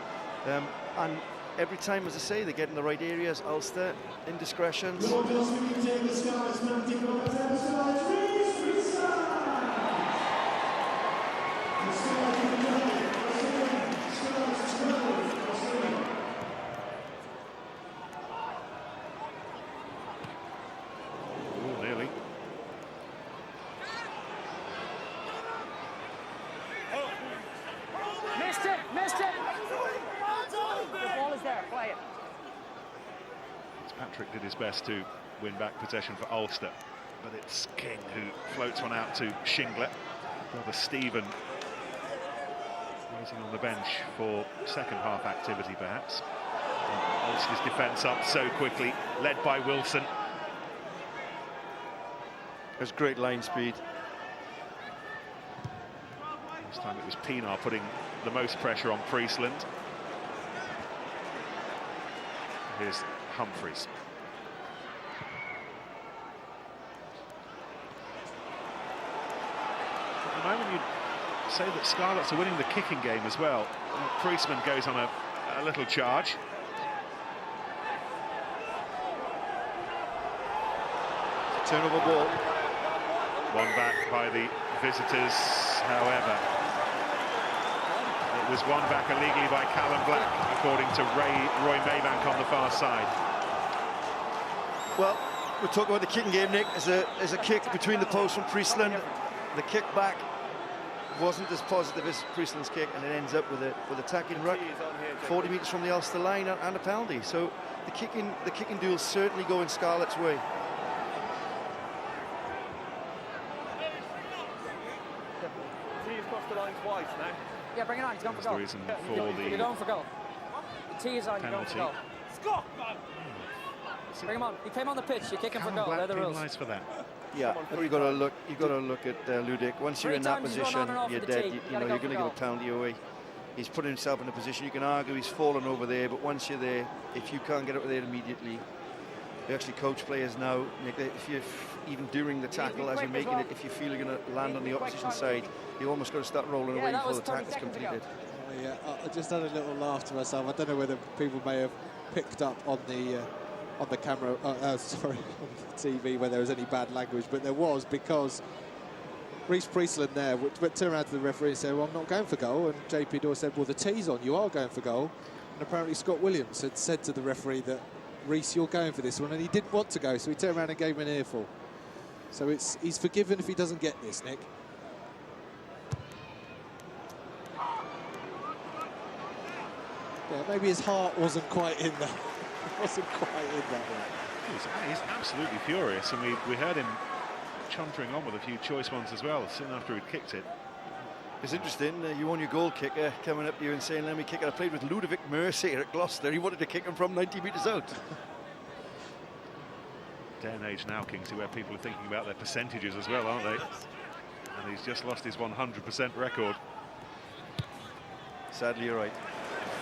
And every time, as I say, they get in the right areas. Ulster, indiscretions. Patrick did his best to win back possession for Ulster. but it's King who floats one out to Shingler. Brother Stephen waiting on the bench for second half activity, perhaps. Ulster's defence up so quickly, led by Wilson. There's great line speed. This time it was Pienaar putting the most pressure on Priestland. Here's Humphreys. At the moment you'd say that Scarlets are winning the kicking game as well. Priestman goes on a little charge. Turnover ball. One back by the visitors, however. It was one back illegally by Callum Black, according to Roy Maybank on the far side. Well, we're talking about the kicking game, Nick. There's a kick between the posts from Priestland. The kick back wasn't as positive as Priestland's kick, and it ends up with a tacking ruck 40 metres from the Ulster line and a penalty. So the kicking duel certainly going Scarlet's way. Yeah, bring it on. He's going for goal. The reason for the You're going for goal. The tee is on. You're going for goal. Bring him on. He came on the pitch. You're kicking for goal. They're the rules. For that. Yeah, but you've got to look at Ludic. Once you're in that position, you're dead. You know, you're going to give a penalty away. He's putting himself in a position. You can argue he's fallen over there, but once you're there, if you can't get over there immediately, they actually coach players now, Nick, if you're even during the tackle as you're making it, if you feel you're going to land on the opposition side, you almost got to start rolling away before the tackle's completed. Yeah, I just had a little laugh to myself. I don't know whether people may have picked up on the camera, sorry, on the TV, whether there was any bad language, but there was, because Rhys Priestland there but turned around to the referee and said, well, I'm not going for goal, and JP Dore said, well, the tee's on, you are going for goal, and apparently Scott Williams had said to the referee that, Rhys, you're going for this one, and he didn't want to go, so he turned around and gave him an earful. So he's forgiven if he doesn't get this, Nick. Yeah, maybe his heart wasn't quite in that. Wasn't quite in that one. He's absolutely furious, and we heard him chuntering on with a few choice ones as well soon after he'd kicked it. It's interesting, you want your goal kicker coming up to you and saying, let me kick it. I played with Ludovic Mercier at Gloucester. He wanted to kick him from 90 metres out. Day and age now, Kingsley, where people are thinking about their percentages as well, aren't they? And he's just lost his 100% record. Sadly, you're right.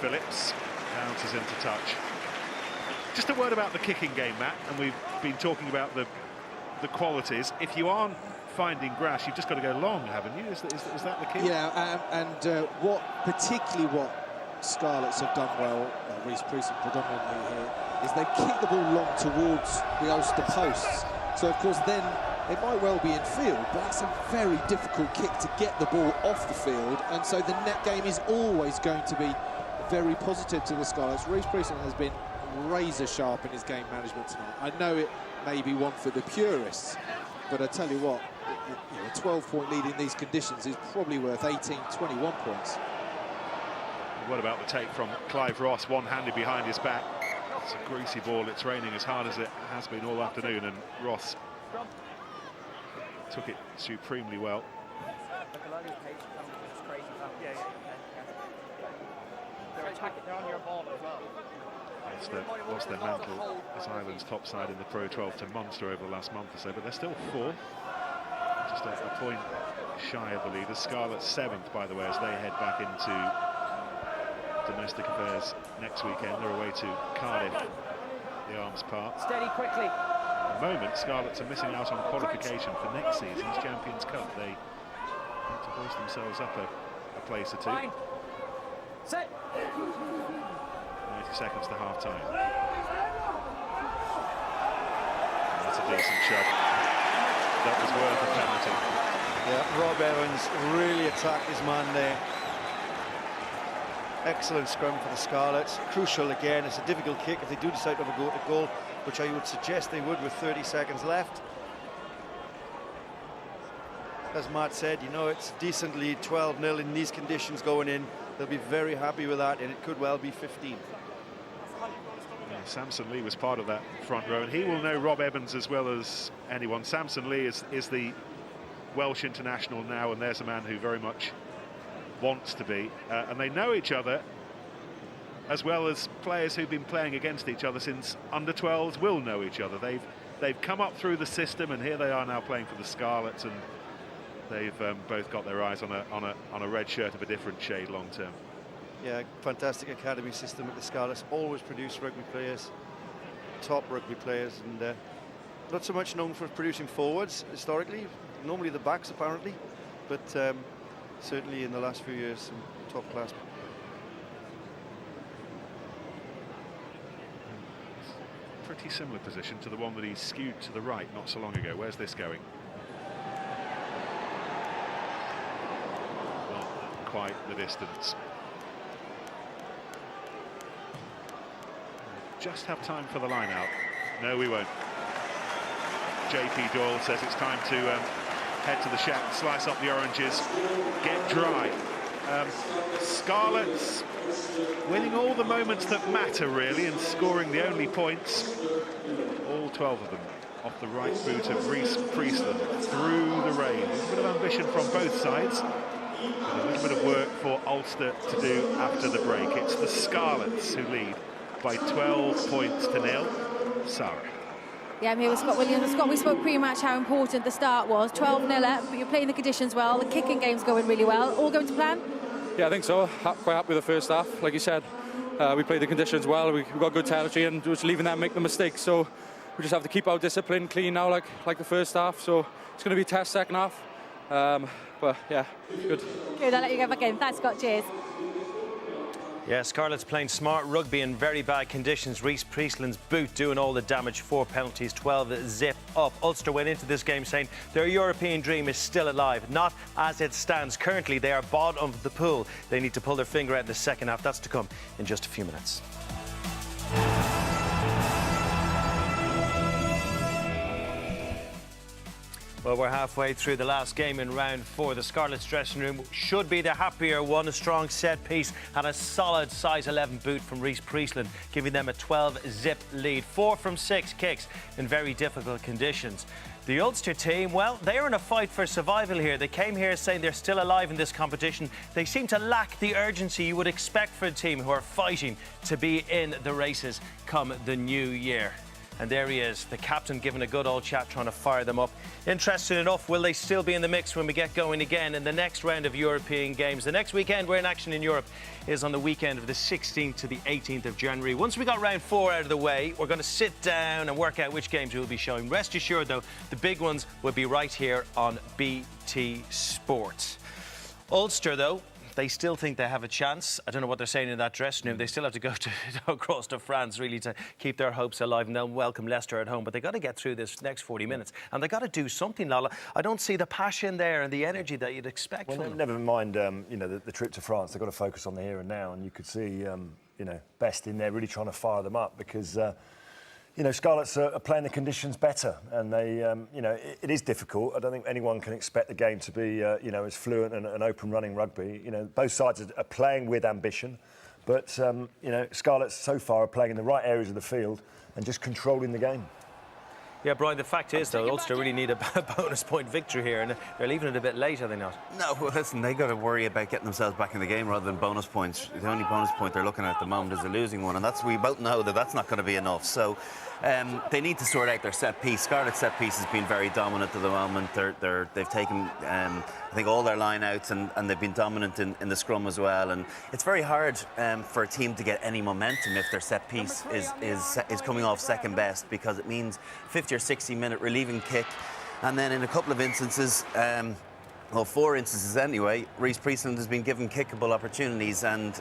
Phillips bounces into touch. Just a word about the kicking game, Matt, and we've been talking about the qualities. If you aren't finding grass, you've just got to go long, haven't you? Is that the key? Yeah, particularly what Scarlets have done well, Rhys Priestland predominantly here, is they kick the ball long towards the Ulster posts. So, of course, then it might well be in field, but it's a very difficult kick to get the ball off the field, and so the net game is always going to be very positive to the Scarlets. Rhys Priestland has been razor sharp in his game management tonight. I know it may be one for the purists, but I tell you what, a 12-point lead in these conditions is probably worth 18, 21 points. What about the take from Clive Ross, one-handed behind his back? It's a greasy ball. It's raining as hard as it has been all afternoon, and Ross took it supremely well. Lost their mantle as Ireland's top side in the Pro 12 to Munster over the last month or so, but they're still fourth, just a point shy of the leaders. Scarlets seventh, by the way, as they head back into domestic affairs next weekend. They're away to Cardiff, the Arms Park. Steady quickly. At the moment, Scarlets are missing out on qualification for next season's Champions Cup. They need to hoist themselves up a place or two. Fine. Set. 90 seconds to half-time. That's a decent shot. That was worth a penalty. Yeah, Rob Evans really attacked his man there. Excellent scrum for the Scarlets. Crucial again. It's a difficult kick if they do decide to have a go at the goal, which I would suggest they would with 30 seconds left. As Matt said, you know, it's a decent lead, 12-0 in these conditions going in. They'll be very happy with that, and it could well be 15. Samson Lee was part of that front row, and he will know Rob Evans as well as anyone. Samson Lee is the Welsh international now, and there's a man who very much wants to be. And they know each other, as well as players who've been playing against each other since under-12s will know each other. They've come up through the system, and here they are now playing for the Scarlets, and they've both got their eyes on a red shirt of a different shade long term. Yeah, fantastic academy system at the Scarlets. Always produce rugby players, top rugby players, and not so much known for producing forwards historically. Normally the backs, apparently, but certainly in the last few years, some top class. Pretty similar position to the one that he skewed to the right not so long ago. Where's this going? Not quite the distance. Just have time for the line out. No, we won't. JP Doyle says it's time to head to the shack, slice up the oranges, get dry. Scarlets winning all the moments that matter, really, and scoring the only points, all 12 of them, off the right boot of Rhys Priestland through the rain. There's a bit of ambition from both sides, but a little bit of work for Ulster to do after the break. It's the Scarlets who lead by 12 points to 0. Sarah. Yeah, I'm here with Scott Williams. Scott, we spoke pre-match how important the start was. 12-0 up, but you're playing the conditions well. The kicking game's going really well. All going to plan? Yeah, I think so. Quite happy with the first half. Like you said, we played the conditions well. We got good territory and just leaving them make the mistakes. So we just have to keep our discipline clean now, like the first half. So it's going to be a test second half. But yeah, good. Good, I'll let you go back in. Thanks, Scott. Cheers. Yeah, Scarlets playing smart rugby in very bad conditions. Rhys Priestland's boot doing all the damage. 4 penalties, 12 zip up. Ulster went into this game saying their European dream is still alive. Not as it stands. Currently, they are bottom of the pool. They need to pull their finger out in the second half. That's to come in just a few minutes. Well, we're halfway through the last game in round 4. The Scarlets dressing room should be the happier one. A strong set piece and a solid size 11 boot from Rhys Priestland, giving them a 12 zip lead. 4 from 6 kicks in very difficult conditions. The Ulster team, well, they are in a fight for survival here. They came here saying they're still alive in this competition. They seem to lack the urgency you would expect for a team who are fighting to be in the races come the new year. And there he is, the captain, giving a good old chat, trying to fire them up. Interesting enough, will they still be in the mix when we get going again in the next round of European games? The next weekend we're in action in Europe is on the weekend of the 16th to the 18th of January. Once we got round 4 out of the way, we're going to sit down and work out which games we'll be showing. Rest assured, though, the big ones will be right here on BT Sport. Ulster, though, they still think they have a chance. I don't know what they're saying in that dressing room. They still have to go across to France, really, to keep their hopes alive, and they'll welcome Leicester at home. But they've got to get through this next 40 minutes, and they've got to do something, Lala. I don't see the passion there and the energy that you'd expect from them. Never mind, you know, the trip to France. They've got to focus on the here and now, and you could see, you know, Best in there really trying to fire them up because... you know, Scarlets are playing the conditions better, and they, you know, it is difficult. I don't think anyone can expect the game to be, you know, as fluent and open running rugby. You know, both sides are playing with ambition, but you know, Scarlets so far are playing in the right areas of the field and just controlling the game. Yeah, Brian, the fact is, though, Ulster really need a bonus point victory here, and they're leaving it a bit late, are they not? No, well, listen, they got to worry about getting themselves back in the game rather than bonus points. The only bonus point they're looking at the moment is a losing one, and we both know that that's not going to be enough. So they need to sort out their set piece. Scarlet's set piece has been very dominant at the moment. They've taken, I think, all their line outs, and they've been dominant in the scrum as well. And it's very hard for a team to get any momentum if their set piece is coming off second best, because it means 50 or 60 minute relieving kick, and then in a couple of instances, well, 4 instances anyway, Rhys Priestland has been given kickable opportunities, and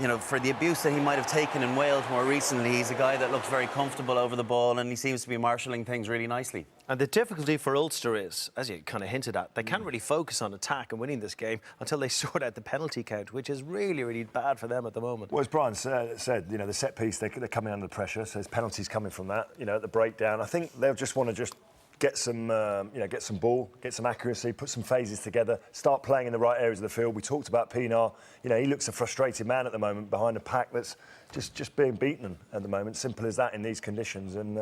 you know, for the abuse that he might have taken in Wales more recently, he's a guy that looks very comfortable over the ball, and he seems to be marshalling things really nicely. And the difficulty for Ulster is, as you kind of hinted at, they can't really focus on attack and winning this game until they sort out the penalty count, which is really, really bad for them at the moment. Well, as Brian said, you know, the set piece, they're coming under pressure, so there's penalties coming from that. You know, at the breakdown, I think they'll just want to get some, you know, get some ball, get some accuracy, put some phases together, start playing in the right areas of the field. We talked about Pienaar. You know, he looks a frustrated man at the moment behind a pack that's just being beaten at the moment. Simple as that in these conditions. And,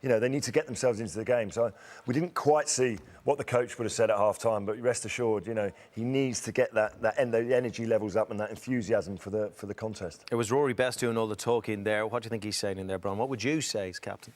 you know, they need to get themselves into the game. So we didn't quite see what the coach would have said at half-time, but rest assured, you know, he needs to get the energy levels up and that enthusiasm for the contest. It was Rory Best doing all the talking there. What do you think he's saying in there, Bron? What would you say as captain?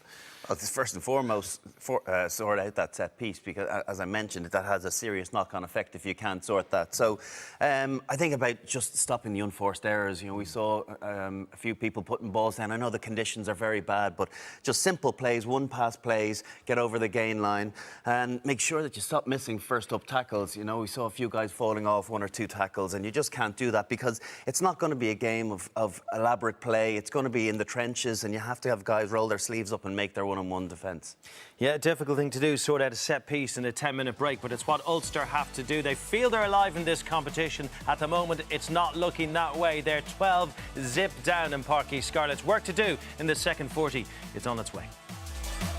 Well, first and foremost, sort out that set piece, because, as I mentioned, that has a serious knock-on effect if you can't sort that. So I think about just stopping the unforced errors. You know, we saw a few people putting balls down. I know the conditions are very bad, but just simple plays, one-pass plays, get over the gain line, and make sure that you stop missing first-up tackles. You know, we saw a few guys falling off 1 or 2 tackles, and you just can't do that, because it's not going to be a game of elaborate play. It's going to be in the trenches, and you have to have guys roll their sleeves up and make their one-on-one defence. Yeah, difficult thing to do, sort out a set piece in a 10-minute break, but it's what Ulster have to do. They feel they're alive in this competition. At the moment, it's not looking that way. They're 12 zip down in Páirc Uí Scarlets. Work to do in the second 40. It's on its way.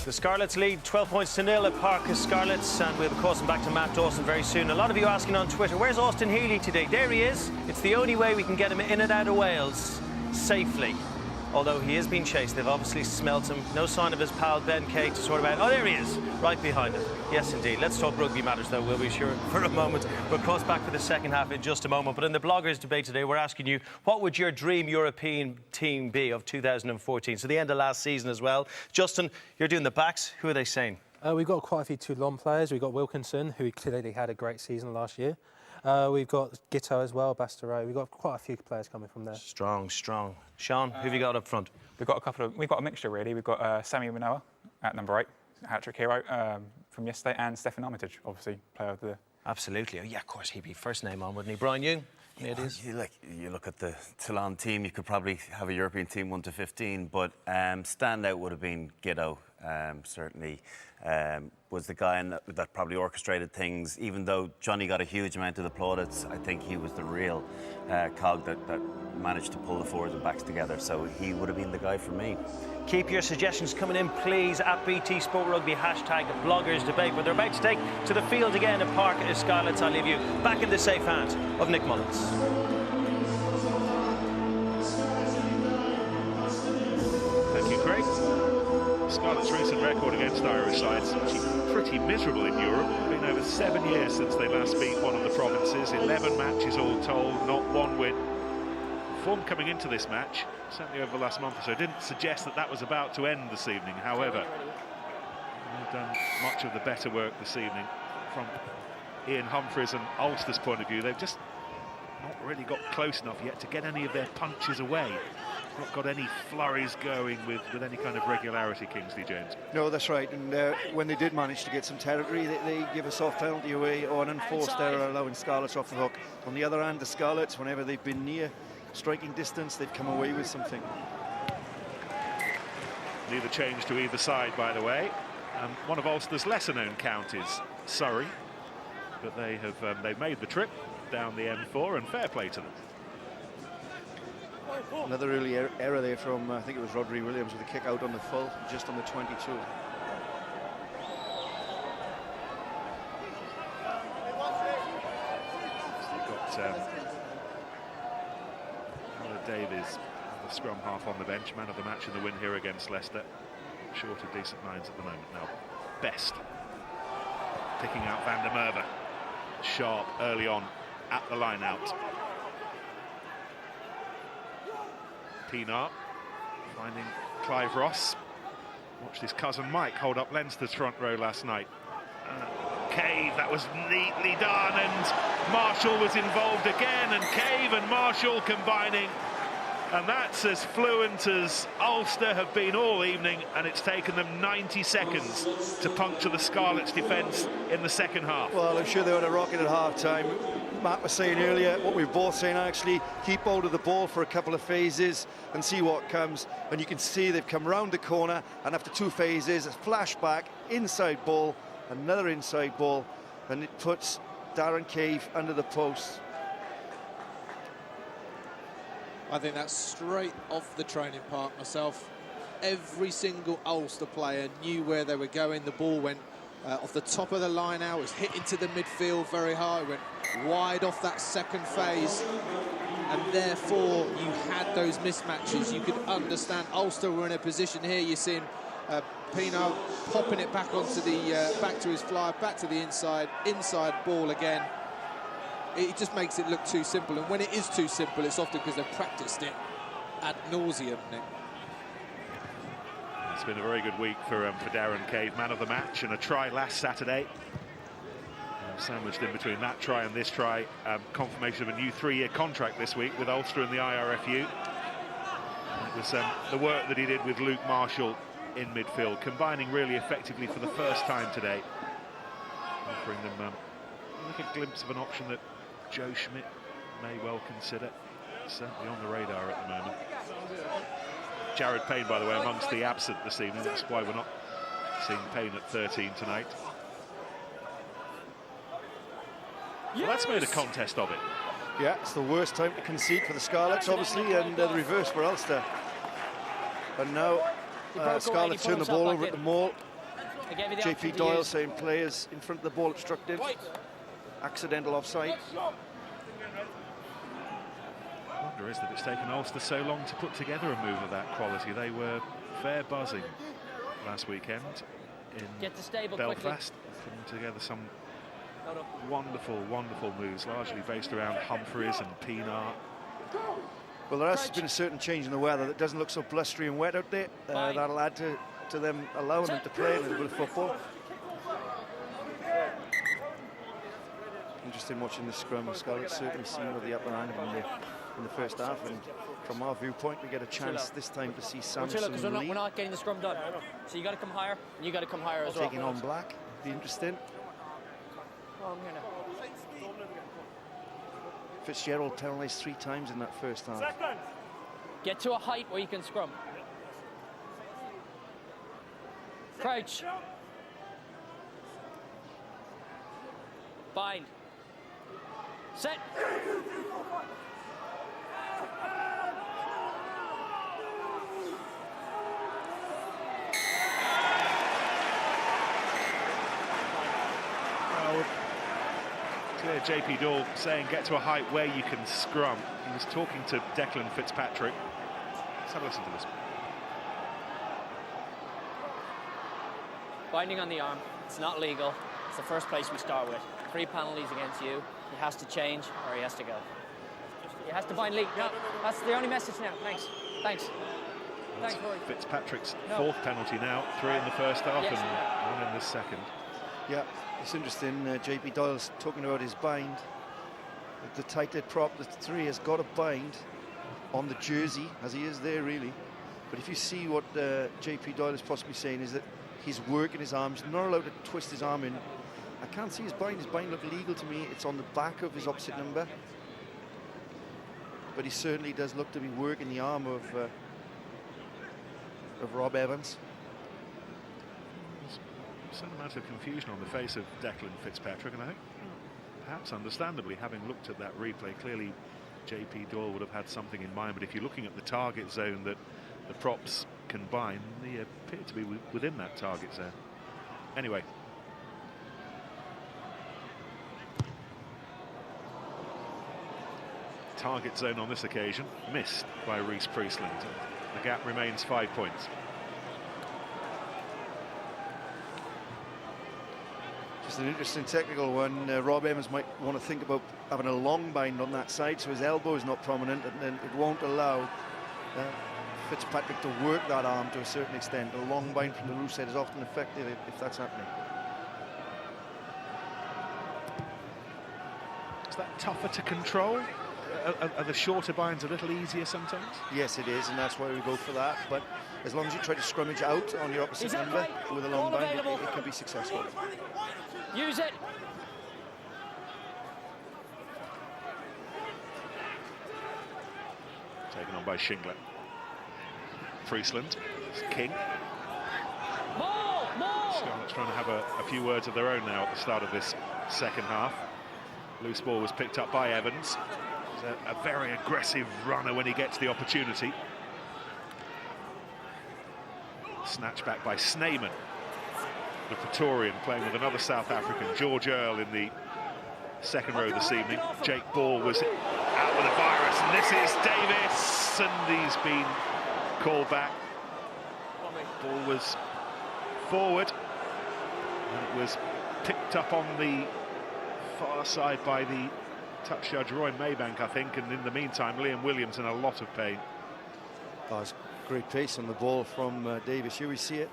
The Scarlets lead 12 points to 0 at Páirc Uí Scarlets, and we'll be crossing back to Matt Dawson very soon. A lot of you asking on Twitter, where's Austin Healy today? There he is. It's the only way we can get him in and out of Wales safely. Although he is being chased, they've obviously smelt him. No sign of his pal Ben Kay to sort of out. Oh, there he is, right behind him. Yes, indeed. Let's talk rugby matters, though, will we? Sure, for a moment. We'll cross back for the second half in just a moment. But in the bloggers' debate today, we're asking you, what would your dream European team be of 2014? So the end of last season as well. Justin, you're doing the backs. Who are they saying? We've got quite a few Toulon players. We've got Wilkinson, who clearly had a great season last year. We've got Gitto as well, Bastereau. We've got quite a few players coming from there. Strong. Sean, who have you got up front? We've got a mixture, really. We've got Sammy Manoa at number 8, hat-trick hero from yesterday, and Stefan Armitage, obviously, player of the... Absolutely. Oh, yeah, of course, he'd be first name on, wouldn't he? Brian, you? You look at the Toulon team, you could probably have a European team 1 to 15, but standout would have been Gitto, certainly. Was the guy that probably orchestrated things. Even though Johnny got a huge amount of the plaudits, I think he was the real cog that managed to pull the forwards and backs together. So he would have been the guy for me. Keep your suggestions coming in, please, at BT Sport Rugby, hashtag bloggers debate. But they're about to take to the field again at Páirc Uí Scarlets. I'll leave you back in the safe hands of Nick Mullins. Thank you, Craig. Scarlet's recent record against Irish sides actually pretty miserable in Europe. It's been over 7 years since they last beat one of the provinces. 11 matches all told, not one win. Form coming into this match, certainly over the last month or so, didn't suggest that was about to end this evening. However, they've done much of the better work this evening from Ian Humphreys and Ulster's point of view. They've just not really got close enough yet to get any of their punches away. Not got any flurries going with any kind of regularity, Kingsley Jones. No, that's right. And when they did manage to get some territory, they give a soft penalty away or an enforced error, allowing Scarlets off the hook. On the other hand, the Scarlets, whenever they've been near striking distance, they've come away with something. Neither change to either side, by the way. One of Ulster's lesser-known counties, Surrey, but they've made the trip down the M4, and fair play to them. Another early error there from, I think it was Rodri Williams with a kick out on the full, just on the 22. You've got Davies, the scrum half on the bench, man of the match in the win here against Leicester. Short of decent lines at the moment now. Best picking out Van der Merwe. Sharp early on at the line out. Pienaar finding Clive Ross. Watched his cousin Mike hold up Leinster's front row last night. Cave, that was neatly done, and Marshall was involved again, and Cave and Marshall combining, and that's as fluent as Ulster have been all evening, and it's taken them 90 seconds to puncture the Scarlets' defence in the second half. Well, I'm sure they were a rocket at half-time. Matt was saying earlier, what we were both saying actually, keep hold of the ball for a couple of phases and see what comes. And you can see they've come round the corner, and after 2 phases, a flashback, inside ball, another inside ball, and it puts Darren Cave under the post. I think that's straight off the training park myself. Every single Ulster player knew where they were going. The ball went off the top of the line out, was hit into the midfield very high, went wide off that second phase. and therefore you had those mismatches. You could understand Ulster were in a position here. You're seeing Pienaar popping it back onto the back to his fly, back to the inside ball again. It just makes it look too simple, and when it is too simple, it's often because they've practiced it ad nauseum, Nick. It's been a very good week for Darren Cave, man of the match, and a try last Saturday. Sandwiched in between that try and this try, confirmation of a new 3-year contract this week with Ulster and the IRFU. And it was the work that he did with Luke Marshall in midfield, combining really effectively for the first time today, offering them a little glimpse of an option that Joe Schmidt may well consider. Certainly on the radar at the moment. Jared Payne, by the way, amongst the absent this evening. That's why we're not seeing Payne at 13 tonight. Well, that's made a contest of it. Yeah, it's the worst time to concede for the Scarlets, obviously, and the reverse for Ulster. But now Scarlets turn the ball over at the maul. JP Doyle saying players in front of the ball obstructive. Accidental offside. The wonder is that it's taken Ulster so long to put together a move of that quality. They were fair buzzing last weekend in Belfast, putting together some wonderful, wonderful moves, largely based around Humphreys and Pienaar. Well, there has been a certain change in the weather. That doesn't look so blustery and wet out there. That'll add to them allowing them to play a little bit of football. Interesting watching the scrum. Scarlets certainly seem with the upper hand in the first half, and from our viewpoint, we get a chance this time to see Samson and Lee. We're not getting the scrum done, so you got to come higher, and you got to come higher as well. Taking on Black, be interesting. Oh, I'm here now. Fitzgerald penalised 3 times in that first half. Get to a height where you can scrum. Crouch. Bind. Set. Clear JP Doyle saying get to a height where you can scrum. He was talking to Declan Fitzpatrick. Let's have a listen to this. Binding on the arm. It's not legal. It's the first place we start with. 3 penalties against you. He has to change or he has to go. He has to bind Lee. No, that's the only message now. Thanks. Thanks. Thanks, Roy. Fitzpatrick's 4th penalty now. 3 in the first half and 1 in the second. Yeah, it's interesting. JP Doyle's talking about his bind. The tighthead prop, the 3 has got a bind on the jersey, as he is there, really. But if you see what JP Doyle is possibly saying is that he's working his arms, not allowed to twist his arm in. I can't see his bind. His bind looked legal to me. It's on the back of his opposite number. But he certainly does look to be working the arm of Rob Evans. Some amount of confusion on the face of Declan Fitzpatrick, and I think perhaps understandably, having looked at that replay, clearly JP Doyle would have had something in mind, but if you're looking at the target zone that the props can bind, they appear to be within that target zone. Anyway. Target zone on this occasion, missed by Reece Priestland. The gap remains 5 points. Just an interesting technical one. Rob Evans might want to think about having a long bind on that side so his elbow is not prominent, and then it won't allow Fitzpatrick to work that arm to a certain extent. A long bind from the roof side is often effective if that's happening. Is that tougher to control? Are the shorter binds a little easier sometimes? Yes, it is, and that's why we go for that. But as long as you try to scrummage out on your opposite number with a long bind, it can be successful. Use it. Taken on by Shingler. Priestland, King. Scarlets trying to have a few words of their own now at the start of this second half. Loose ball was picked up by Evans. He's a very aggressive runner when he gets the opportunity. Snatched back by Sneijman, the Praetorian, playing with another South African, George Earl, in the second row this evening. Jake Ball was out with a virus, and this is Davis, and he's been called back. Ball was forward, and it was picked up on the far side by the touch judge Roy Maybank, I think, and in the meantime Liam Williams in a lot of pain. Oh, it's great pace on the ball from Davis. Here we see it.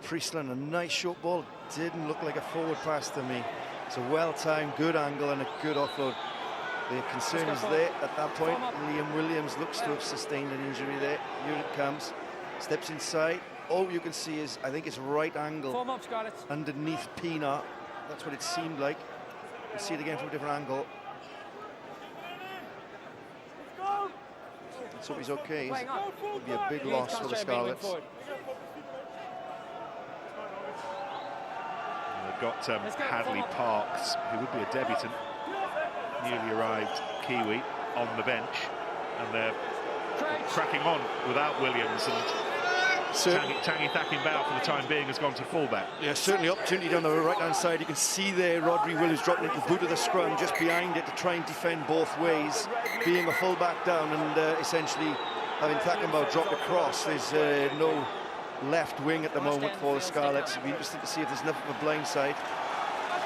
Priestland, a nice short ball. Didn't look like a forward pass to me. It's a well-timed, good angle and a good offload. The concern is there at that point. Liam Williams looks to have sustained an injury there. Here it comes. Steps inside. All you can see is, I think it's right angle underneath Pienaar. That's what it seemed like. We'll see it again from a different angle. Let's hope he's okay. It would be a big loss for the Scarlets. They've got Hadley Parks, who would be a debutant, newly arrived Kiwi, on the bench, and they're cracking on without Williams, and Tangi Thakinbao for the time being has gone to fullback. Yeah, certainly opportunity down the right-hand side. You can see there Rodri Williams dropping into the boot of the scrum, just behind it to try and defend both ways, being a fullback down and essentially having Thakinbao dropped across. There's no left wing at the moment for the Scarlets. It'll be interesting to see if there's enough of a blind side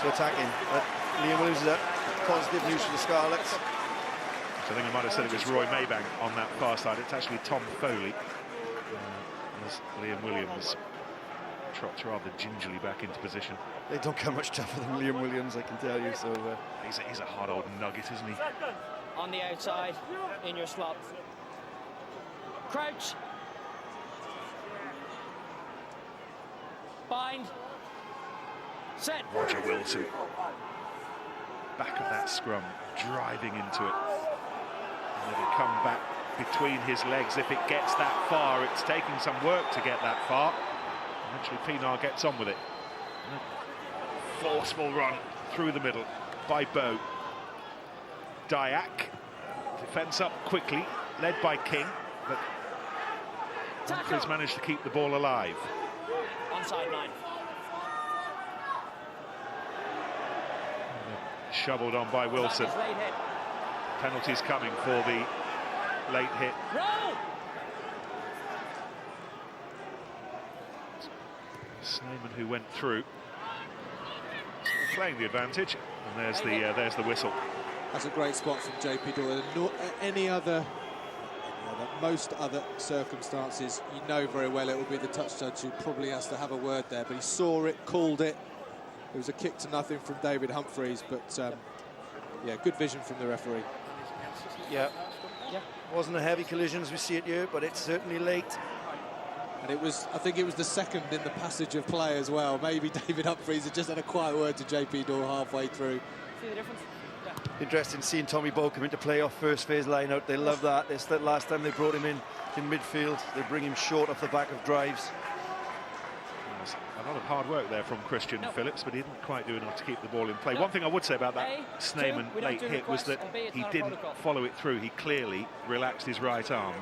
to attack him. Liam Williams is up. Positive news for the Scarlets. So I think I might have said it was Roy Maybank on that far side. It's actually Tom Foley. As Liam Williams trots rather gingerly back into position. They don't come much tougher than Liam Williams, I can tell you. So he's a hard old nugget, isn't he? On the outside, in your slot. Crouch. Bind. Set. Roger Wilson. Back of that scrum, driving into it. And it'll come back between his legs if it gets that far. It's taking some work to get that far. Eventually Pienaar gets on with it. Forceful run through the middle by Bow. Dyack, defence up quickly, led by King, but Humphries managed to keep the ball alive. Onside line. Shoveled on by Wilson. Penalties coming for the late hit. Snowman, who went through, playing the advantage, and there's the whistle. That's a great spot from JP Doyle. Most other circumstances, you know very well it will be the touch judge who probably has to have a word there, but he saw it, called it. It was a kick to nothing from David Humphries, but yeah, good vision from the referee. Yeah. Wasn't a heavy collision as we see it here, but it's certainly late. And it was, I think it was the second in the passage of play as well. Maybe David Humphries had just had a quiet word to JP Doyle halfway through. See the difference? Interesting seeing Tommy Bow come into play off first phase line out. They love that. It's the last time they brought him in midfield. They bring him short off the back of drives. A lot of hard work there from Christian Phillips, but he didn't quite do enough to keep the ball in play. One thing I would say about that Sneyman late hit was that he didn't follow it through. He clearly relaxed his right arm.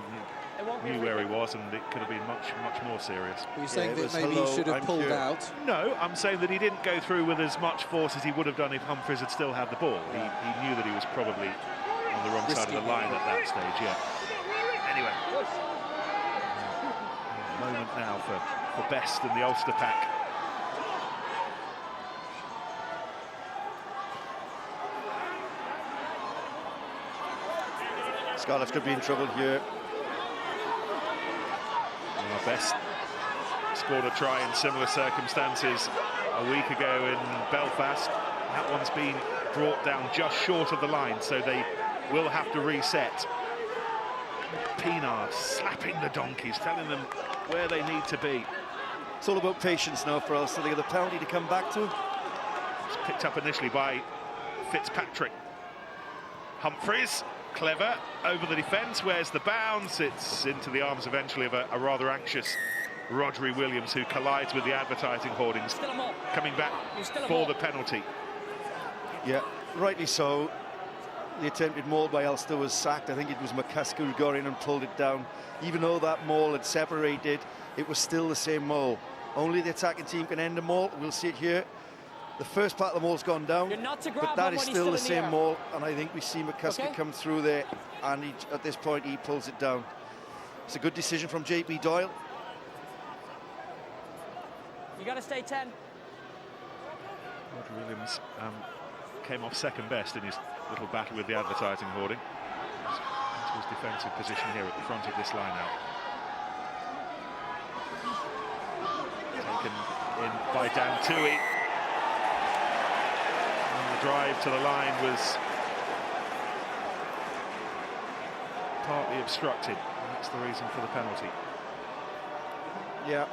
He knew where he was, and it could have been much, much more serious. Are you saying that maybe he should have pulled out? No, I'm saying that he didn't go through with as much force as he would have done if Humphries had still had the ball. He knew that he was probably on the wrong side of the line at that stage, yeah. Anyway, moment now for Best and the Ulster pack. Scarlets could be in trouble here. Best scored a try in similar circumstances a week ago in Belfast. That one's been brought down just short of the line, so they will have to reset. Pienaar slapping the donkeys, telling them where they need to be. It's all about patience now for Ulster. They got the penalty to come back to. It's picked up initially by Fitzpatrick. Humphries, clever, over the defence. Where's the bounce? It's into the arms eventually of a rather anxious Rodri Williams, who collides with the advertising hoardings, coming back for the penalty. Yeah, rightly so. The attempted maul by Ulster was sacked. I think it was McCusker who got in and pulled it down. Even though that maul had separated, it was still the same maul. Only the attacking team can end a maul. We'll see it here. The first part of the maul's gone down, You're not to grab but that him is when he's still the still in the same air. maul, and I think we see McCuskey Okay. come through there, and at this point he pulls it down. It's a good decision from JP Doyle. You got to stay 10. Roger Williams came off second best in his little battle with the advertising hoarding. Into his defensive position here at the front of this line-out. Taken in by Dan Tui. And the drive to the line was partly obstructed, and that's the reason for the penalty. Yeah.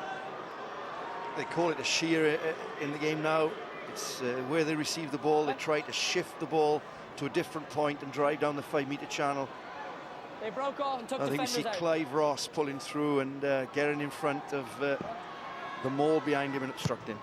They call it a shear in the game now. It's where they receive the ball, they try to shift the ball to a different point and drive down the 5-metre channel. They broke off and took I think we defenders see out. Clive Ross pulling through and getting in front of the maul behind him and obstructing.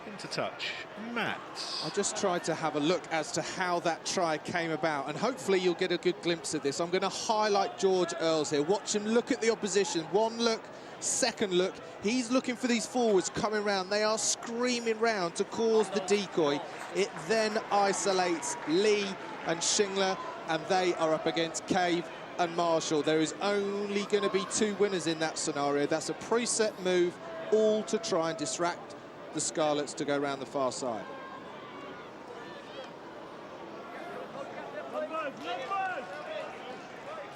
Into touch, Matt. I just tried to have a look as to how that try came about, and hopefully you'll get a good glimpse of this. I'm going to highlight George Earls here. Watch him look at the opposition. One look, second look. He's looking for these forwards coming round. They are screaming round to cause the decoy. It then isolates Lee and Shingler, and they are up against Cave and Marshall. There is only going to be 2 winners in that scenario. That's a preset move, all to try and distract the Scarlets to go around the far side.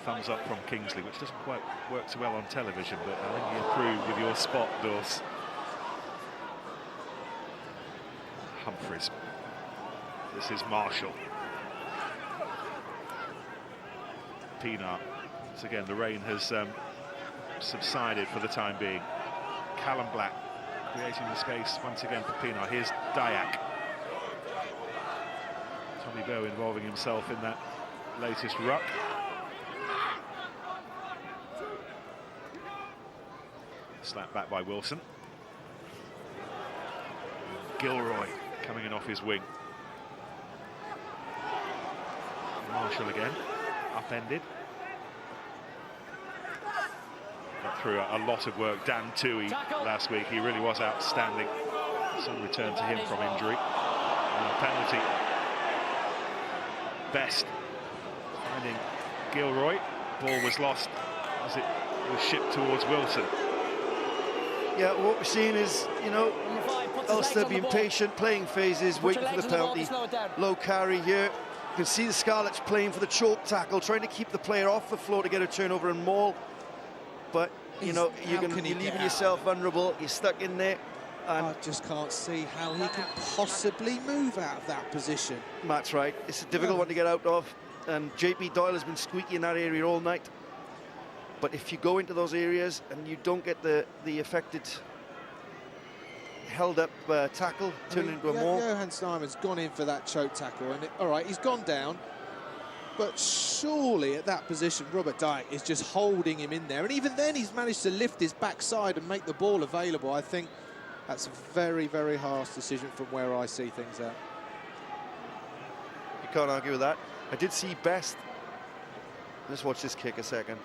Thumbs up from Kingsley, which doesn't quite work so well on television, but I think you improved with your spot, Dawes. Humphreys. This is Marshall. Pienaar. Once again, the rain has subsided for the time being. Callum Black creating the space once again for Pienaar. Here's Dyack. Tommy Bowe involving himself in that latest ruck. Slapped back by Wilson. Gilroy coming in off his wing. Marshall again, upended. Got through a lot of work. Dan Tui last week, he really was outstanding. Some return to him from injury. And a penalty. Best finding Gilroy. Ball was lost as it was shipped towards Wilson. Yeah, what we're seeing is, you know, Ulster being patient, playing phases, waiting for the penalty. Low carry here. You can see the Scarlets playing for the choke tackle, trying to keep the player off the floor to get a turnover and maul. But, you know, you're leaving yourself vulnerable. You're stuck in there. And I just can't see how he can possibly move out of that position. Matt's right. It's a difficult one to get out of. And JP Doyle has been squeaky in that area all night. But if you go into those areas and you don't get the affected, held up tackle, turn into a maul. Johan Snyman's gone in for that choke tackle, and all right, he's gone down. But surely at that position, Robert Dyack is just holding him in there. And even then, he's managed to lift his backside and make the ball available. I think that's a very, very harsh decision from where I see things at. You can't argue with that. I did see Best. Let's watch this kick a second.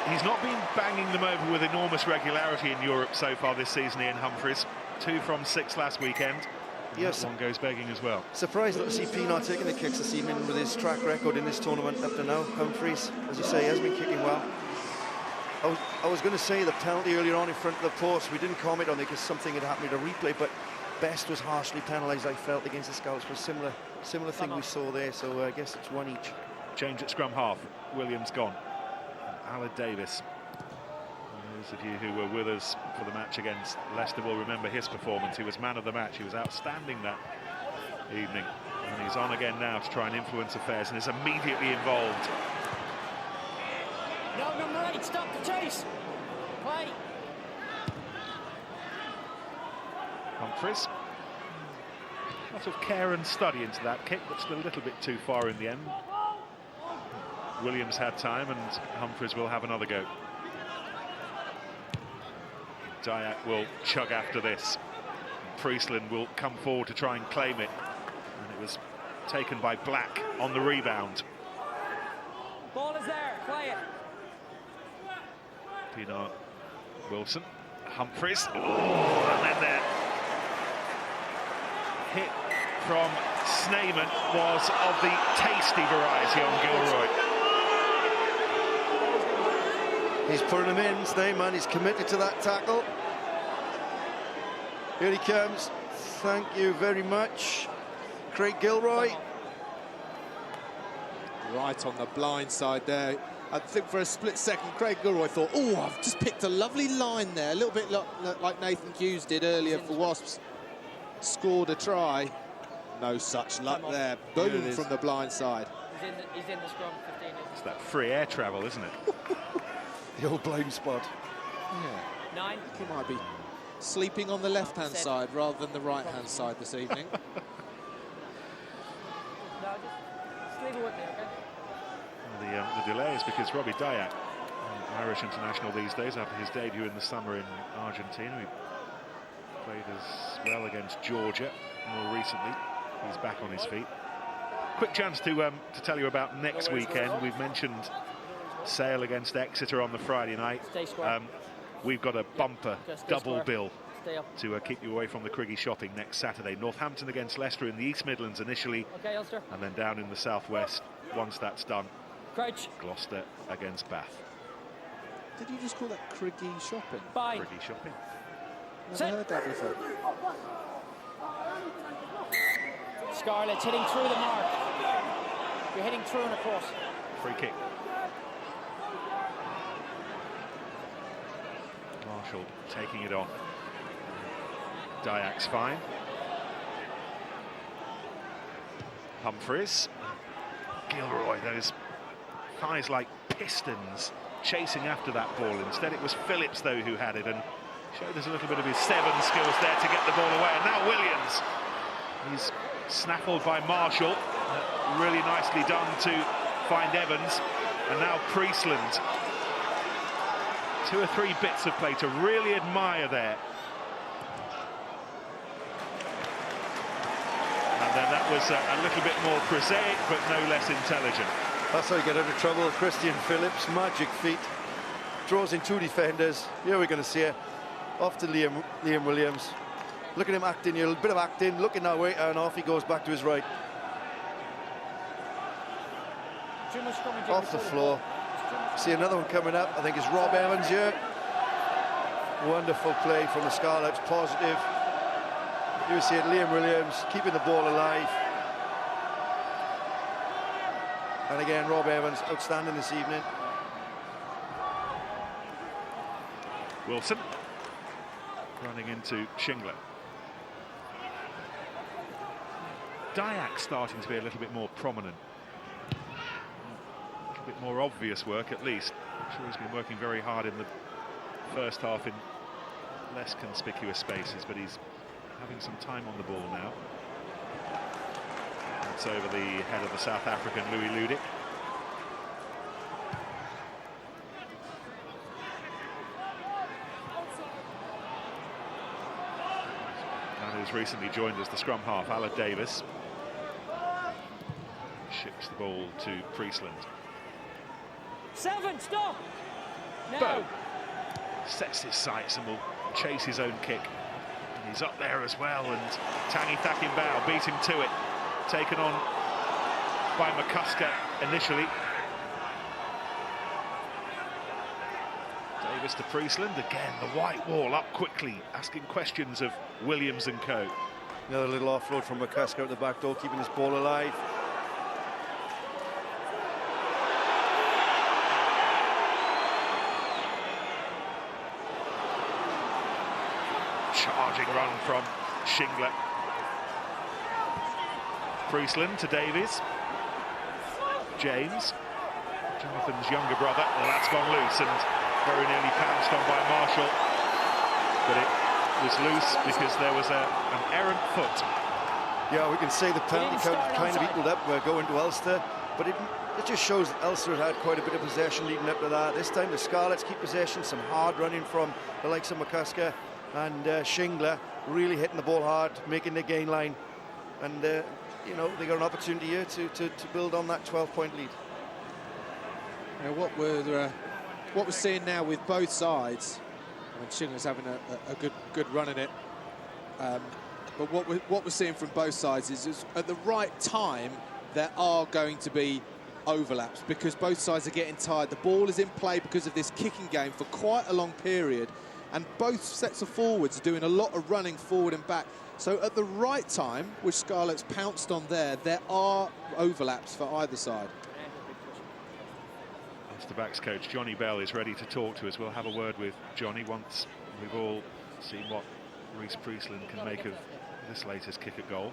He's not been banging them over with enormous regularity in Europe so far this season, Ian Humphreys. 2 from 6 last weekend. Yes, one goes begging as well. Surprised not to see Pienaar taking the kicks this evening with his track record in this tournament up to now. Humphreys, as you say, has been kicking well. I was going to say the penalty earlier on in front of the post. We didn't comment on it because something had happened in a replay, but Best was harshly penalised, I felt, against the Scarlets for a similar thing we saw there. So I guess it's 1 each. Change at scrum half. Williams gone. Alan Davis. Those of you who were with us for the match against Leicester will remember his performance. He was man of the match. He was outstanding that evening. And he's on again now to try and influence affairs and is immediately involved. No, number 8, stop the chase. Play. Humphreys. A lot of care and study into that kick, but still a little bit too far in the end. Williams had time and Humphreys will have another go. Dyack will chug after this. Priestland will come forward to try and claim it. And it was taken by Black on the rebound. Ball is there, play it. Pinar Wilson. Humphries. Oh, and then the hit from Sneijman was of the tasty variety on Gilroy. He's putting him in, Sneijman. He's committed to that tackle. Here he comes. Thank you very much, Craig Gilroy. Right on the blind side there. I think for a split second, Craig Gilroy thought, oh, I've just picked a lovely line there. A little bit like Nathan Hughes did earlier for Wasps. Scored a try. No such luck there. Boom from the blind side. He's in the scrum, 15 inches. It's that free air travel, isn't it? The old blind spot. Yeah. 9. He might be sleeping on the left-hand side rather than the right-hand side this evening. No, just leave it with me, okay? The delay is because Robbie Dyack, Irish international these days, after his debut in the summer in Argentina, he played as well against Georgia more recently. He's back on his feet. Quick chance to tell you about next weekend. We've mentioned Sale against Exeter on the Friday night. We've got a bumper double bill to keep you away from the Criggy shopping next Saturday. Northampton against Leicester in the East Midlands initially, and then down in the southwest once that's done. Crouch. Gloucester against Bath. Did you just call that Criggy shopping? Bye. Criggy shopping. Never heard that before. Scarlets hitting through the mark. You're hitting through and across. Free kick. Marshall taking it on. Dyack's fine. Humphries. Gilroy, those thighs like pistons chasing after that ball. Instead it was Phillips though who had it and showed us a little bit of his Seven skills there to get the ball away. And now Williams. He's snaffled by Marshall. Really nicely done to find Evans. And now Priestland. 2 or 3 bits of play to really admire there. And then that was a little bit more prosaic, but no less intelligent. That's how you get out of trouble. Christian Phillips, magic feet. Draws in 2 defenders. Here we're going to see it. Off to Liam Williams. Look at him acting here, a bit of acting, looking that way, and off he goes back to his right. Off the floor. See another one coming up. I think it's Rob Evans here. Wonderful play from the Scarlets, positive. You see it, Liam Williams keeping the ball alive. And again, Rob Evans, outstanding this evening. Wilson running into Shingler. Dyack starting to be a little bit more prominent. A little bit more obvious work, at least. I'm sure he's been working very hard in the first half in less conspicuous spaces, but he's having some time on the ball now. That's over the head of the South African Louis Ludik. And who's recently joined as the scrum half, Alan Davis. Ships the ball to Priestland. 7, stop! No. Bow sets his sights and will chase his own kick. And he's up there as well, and Tangi Thakimbau beat him to it. Taken on by McCusker initially. Davis to Priestland, again the white wall up quickly, asking questions of Williams and co. Another little offload from McCusker at the back door, keeping his ball alive. Charging run from Shingler. Priestland to Davies. James, Jonathan's younger brother. Well, that's gone loose and very nearly pounced on by Marshall. But it was loose because there was an errant foot. Yeah, we can say the penalty count kind of equaled up going to Ulster, but it just shows that Ulster had quite a bit of possession leading up to that. This time the Scarlets keep possession, some hard running from the likes of McCusker and Shingler, really hitting the ball hard, making the gain line. And, you know, they got an opportunity here to build on that 12-point lead. What were what we're seeing now with both sides, I mean, Schindler's having a good run in it. But what we're seeing from both sides is at the right time, there are going to be overlaps because both sides are getting tired. The ball is in play because of this kicking game for quite a long period, and both sets of forwards are doing a lot of running forward and back. So at the right time, which Scarlets pounced on there are overlaps for either side. Ulster backs coach Johnny Bell is ready to talk to us. We'll have a word with Johnny once we've all seen what Reece Priestland can make of this latest kick at goal.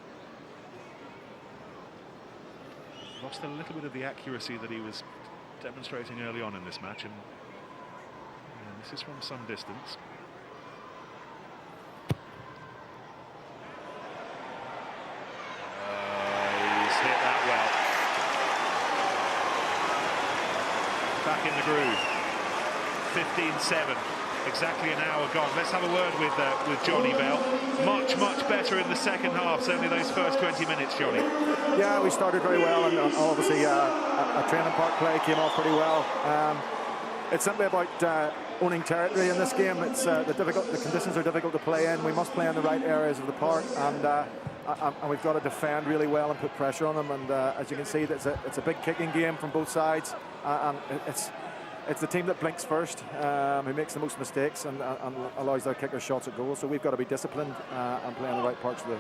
Lost a little bit of the accuracy that he was demonstrating early on in this match, and this is from some distance. He's hit that well. Back in the groove. 15-7. Exactly an hour gone. Let's have a word with Johnny Bell. Much better in the second half, certainly those first 20 minutes, Johnny. Yeah, we started very well, and obviously a training park play came off pretty well. It's simply about owning territory in this game. It's the conditions are difficult to play in. We must play in the right areas of the park, and we've got to defend really well and put pressure on them. And as you can see, it's a big kicking game from both sides, and it's the team that blinks first, who makes the most mistakes and allows their kickers shots at goal. So we've got to be disciplined and play in the right parts of the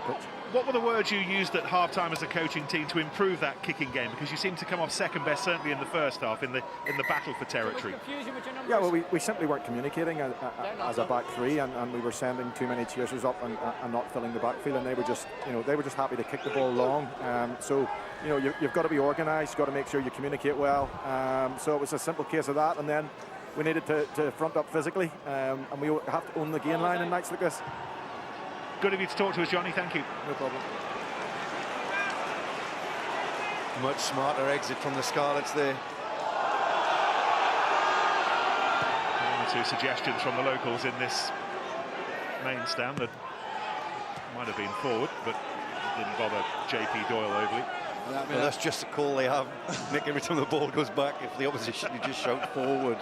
pitch. What were the words you used at half-time as a coaching team to improve that kicking game? Because you seem to come off second best, certainly in the first half, in the battle for territory. Yeah, well, we simply weren't communicating as a back three, and we were sending too many chasers up and not filling the backfield, and they were just happy to kick the ball long. So you've got to be organised, you've got to make sure you communicate well. So it was a simple case of that, and then we needed to front up physically, and we have to own the gain line in nights like this. Good of you to talk to us, Johnny. Thank you. No problem. Much smarter exit from the Scarlets there. One or two suggestions from the locals in this main stand that might have been forward, but didn't bother JP Doyle overly. Well, that's just a call they have. Nick, every time the ball goes back, if the opposition, you just shout forward.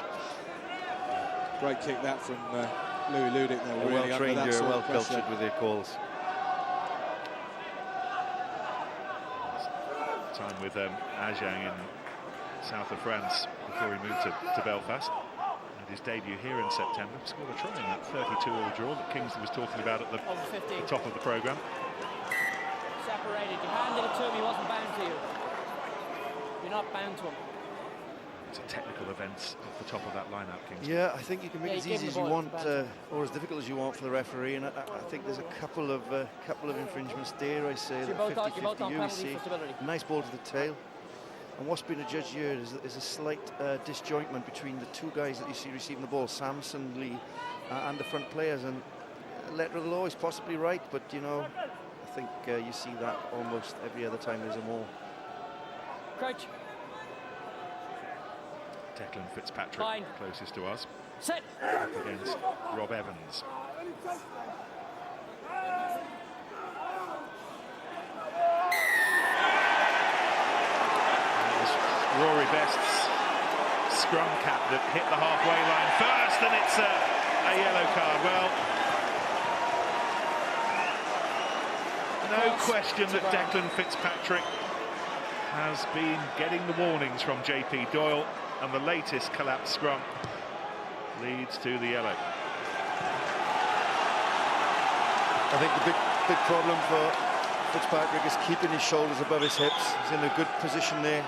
Great kick that from Louis Ludic. Really well trained here, well cultured with their calls. Time with Ajang in south of France before he moved to Belfast. And his debut here in September. Scored a try in that 32-all draw that Kingsley was talking about at the top of the programme. Separated. You handed it to him, he wasn't bound to you. You're not bound to him. It's a technical event off the top of that line-up, Kingsley. Yeah, I think you can make it as easy as you want, or as difficult as you want for the referee, and I think there's a couple of infringements there. I say that 50-50 you see. Nice ball to the tail. And what's been adjudged here is a slight disjointment between the two guys that you see receiving the ball, Samson, Lee, and the front players. And letter of the law is possibly right, but I think you see that almost every other time there's a maul. Coach. Declan Fitzpatrick, closest to us. Set. Up against Rob Evans. It was Rory Best's scrum cap that hit the halfway line first, and it's a yellow card. Well, no question that Declan Fitzpatrick has been getting the warnings from JP Doyle, and the latest collapsed scrum leads to the yellow. I think the big problem for Fitzpatrick is keeping his shoulders above his hips. He's in a good position there.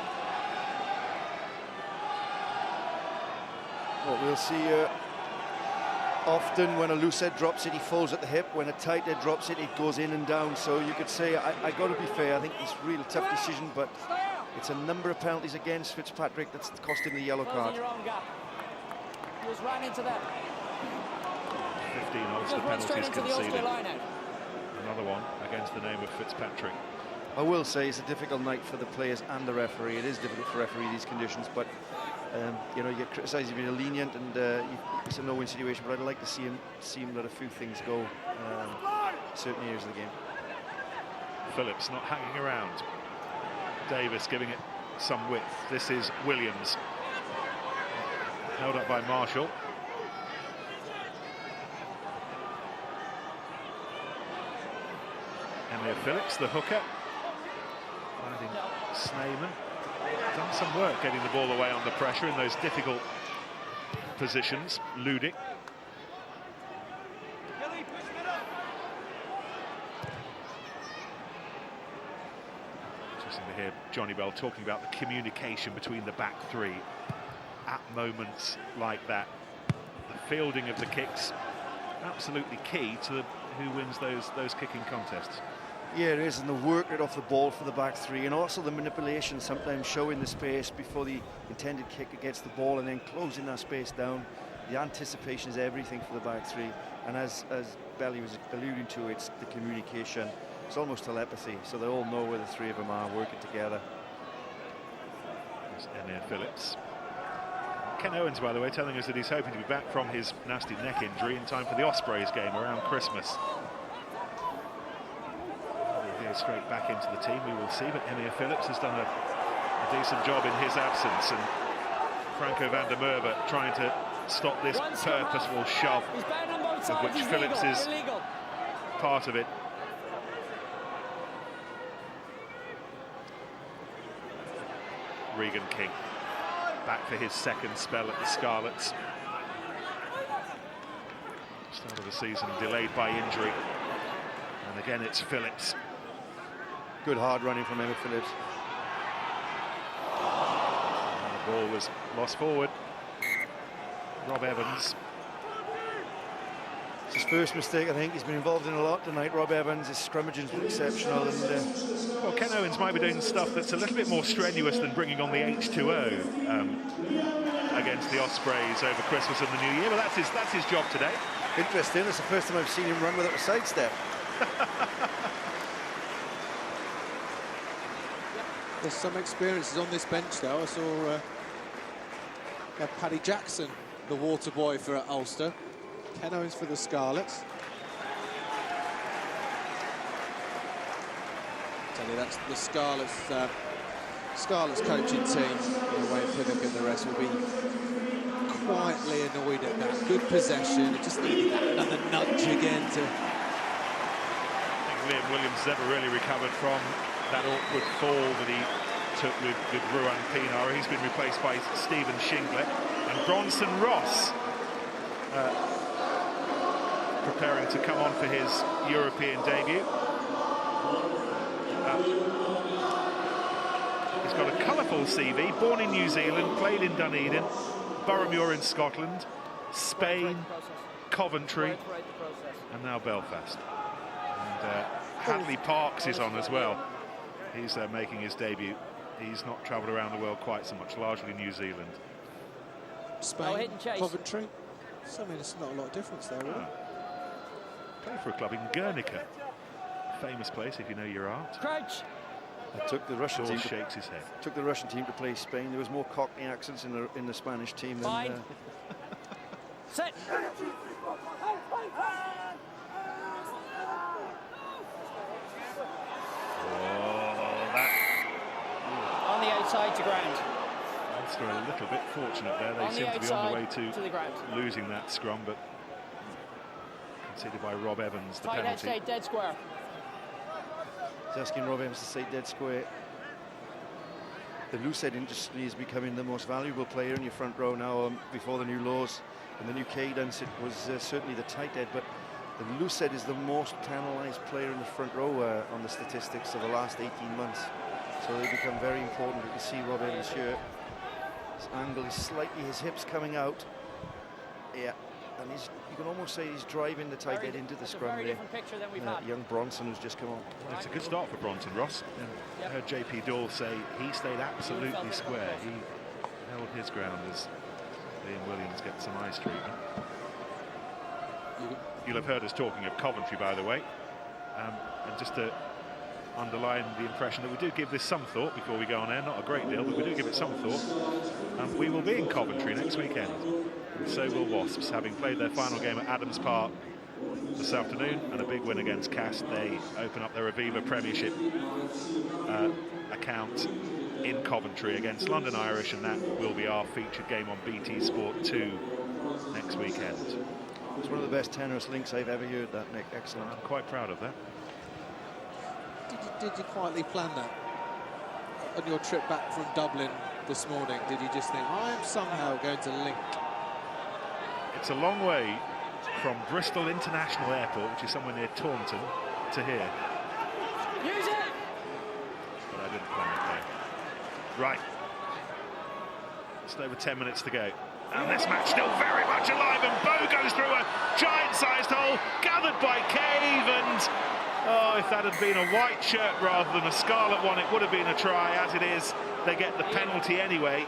What we'll see often when a loose head drops it, he falls at the hip. When a tight head drops it, it goes in and down. So you could say, I got to be fair, I think it's a really tough decision, but it's a number of penalties against Fitzpatrick that's cost him the yellow card. Your own gap. He just ran into that. 15 Ulster penalties conceded. Another one against the name of Fitzpatrick. I will say it's a difficult night for the players and the referee. It is difficult for referee these conditions, but you get criticised, you've been lenient, and it's a no-win situation. But I'd like to see him let a few things go, certain areas of the game. Phillips not hanging around. Davis giving it some width. This is Williams. held up by Marshall. Emir Phillips, the hooker, finding Sneyman. Done some work getting the ball away under pressure in those difficult positions. Ludic. Interesting to hear Johnny Bell talking about the communication between the back three at moments like that. The fielding of the kicks, absolutely key to who wins those kicking contests. Yeah, it is, and the work rate off the ball for the back three, and also the manipulation, sometimes showing the space before the intended kicker gets the ball and then closing that space down. The anticipation is everything for the back three, and as Belly was alluding to, it's the communication. It's almost telepathy, so they all know where the three of them are working together. There's Emir Phillips. Ken Owens, by the way, telling us that he's hoping to be back from his nasty neck injury in time for the Ospreys game around Christmas. Straight back into the team, we will see, but Emir Phillips has done a decent job in his absence, and Franco van der Merwe trying to stop this purposeful shove, of which Phillips is part of it. Regan King back for his second spell at the Scarlets. Start of the season delayed by injury, and again it's Phillips. Good hard running from Emma Phillips. And the ball was lost forward. Rob Evans. It's his first mistake, I think. He's been involved in a lot tonight. Rob Evans, his scrummaging's been exceptional. And, well, Ken Owens might be doing stuff that's a little bit more strenuous than bringing on the H2O against the Ospreys over Christmas and the New Year, but that's his job today. Interesting, it's the first time I've seen him run without a sidestep. There's some experiences on this bench, though. I saw Paddy Jackson, the water boy for Ulster. Ken Owens for the Scarlets. Tell you, that's the Scarlets coaching team. Wayne Pinnock and the rest will be quietly annoyed at that. Good possession. It just needed another nudge again to... I think Liam Williams never really recovered from that awkward fall that he took with Ruan Pienaar. He's been replaced by Stephen Shinglet, and Bronson Ross preparing to come on for his European debut. He's got a colourful CV, born in New Zealand, played in Dunedin, Boroughmuir in Scotland, Spain, Coventry, and now Belfast. And Hadley Parks is on as well. He's making his debut. He's not travelled around the world quite so much, largely New Zealand. Spain, Coventry. So, I mean, it's not a lot of difference there, really. Played for a club in Guernica. Famous place if you know your art. Crouch. I took the Russian team. Shakes his head. Took the Russian team to play Spain. There was more Cockney accents in the Spanish team than. Set. On the outside to ground. Ulster a little bit fortunate there. They seem to be on the way to losing that scrum, but conceded by Rob Evans, the penalty. Stay dead square. He's asking Rob Evans to stay dead square. The Lucid industry is becoming the most valuable player in your front row now before the new laws. And the new cadence, it was certainly the tight head, but the Lucid is the most penalised player in the front row on the statistics of the last 18 months. So they become very important. You can see Rob Evans here. His angle is slightly, his hips coming out. Yeah, and you can almost say he's driving the tight head into the scrum there. Young Bronson who's just come on. It's a good start for Bronson Ross. I heard JP Dawes say he stayed absolutely square. He held his ground as Liam Williams gets some ice treatment. You'll have heard us talking of Coventry, by the way, and just to underline the impression that we do give this some thought before we go on air. Not a great deal, but we do give it some thought. We will be in Coventry next weekend, and so will Wasps, having played their final game at Adams Park this afternoon and a big win against Cast. They open up their Aviva Premiership account in Coventry against London Irish, and that will be our featured game on BT Sport 2 next weekend. It's one of the best tenorous links I've ever heard, that, Nick. Excellent. I'm quite proud of that. Did you quietly plan that on your trip back from Dublin this morning? Did you just think, I am somehow going to link? It's a long way from Bristol International Airport, which is somewhere near Taunton, to here. Use it! But I didn't plan it there. Right. Just over 10 minutes to go. And this match still very much alive, and Bow goes through a giant-sized hole, gathered by Cave, and oh, if that had been a white shirt rather than a scarlet one, it would have been a try. As it is, they get the penalty anyway,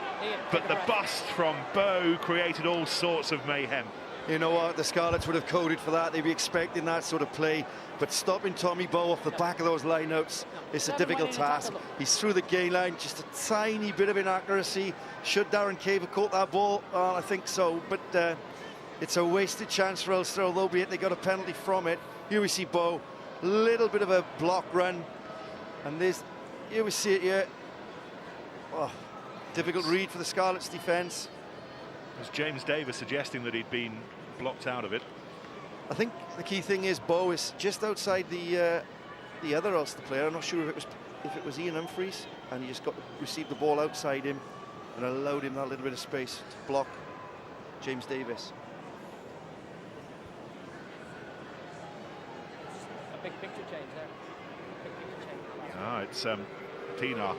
but the bust from Bow created all sorts of mayhem. You know what, the Scarlets would have coded for that. They'd be expecting that sort of play, but stopping Tommy Bow off the back of those lineouts is a difficult task. He's through the gain line, just a tiny bit of inaccuracy. Should Darren Cave have caught that ball? I think so, but it's a wasted chance for Ulster, although be it they got a penalty from it. Here we see Bow, little bit of a block run, and here we see it here. Oh, difficult read for the Scarlets defence. Was James Davis suggesting that he'd been blocked out of it? I think the key thing is Bow is just outside the other Ulster player. I'm not sure if it was Ian Humphreys, and he just received the ball outside him and allowed him that little bit of space to block James Davis. A big picture change there. Big picture change. Ah, it's Pienaar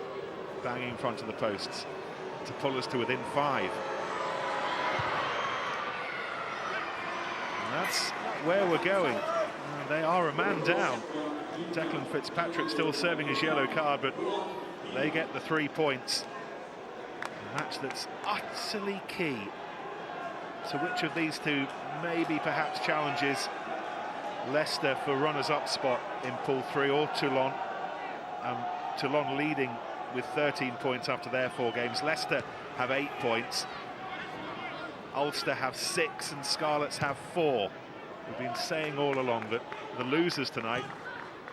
banging in front of the posts to pull us to within 5. And that's where we're going. They are a man down. Declan Fitzpatrick still serving his yellow card, but they get the 3 points. A match that's utterly key to which of these two maybe perhaps challenges Leicester for runners-up spot in Pool 3, or Toulon. Toulon leading with 13 points after their 4 games. Leicester have 8 points. Ulster have 6 and Scarlets have 4. We've been saying all along that the losers tonight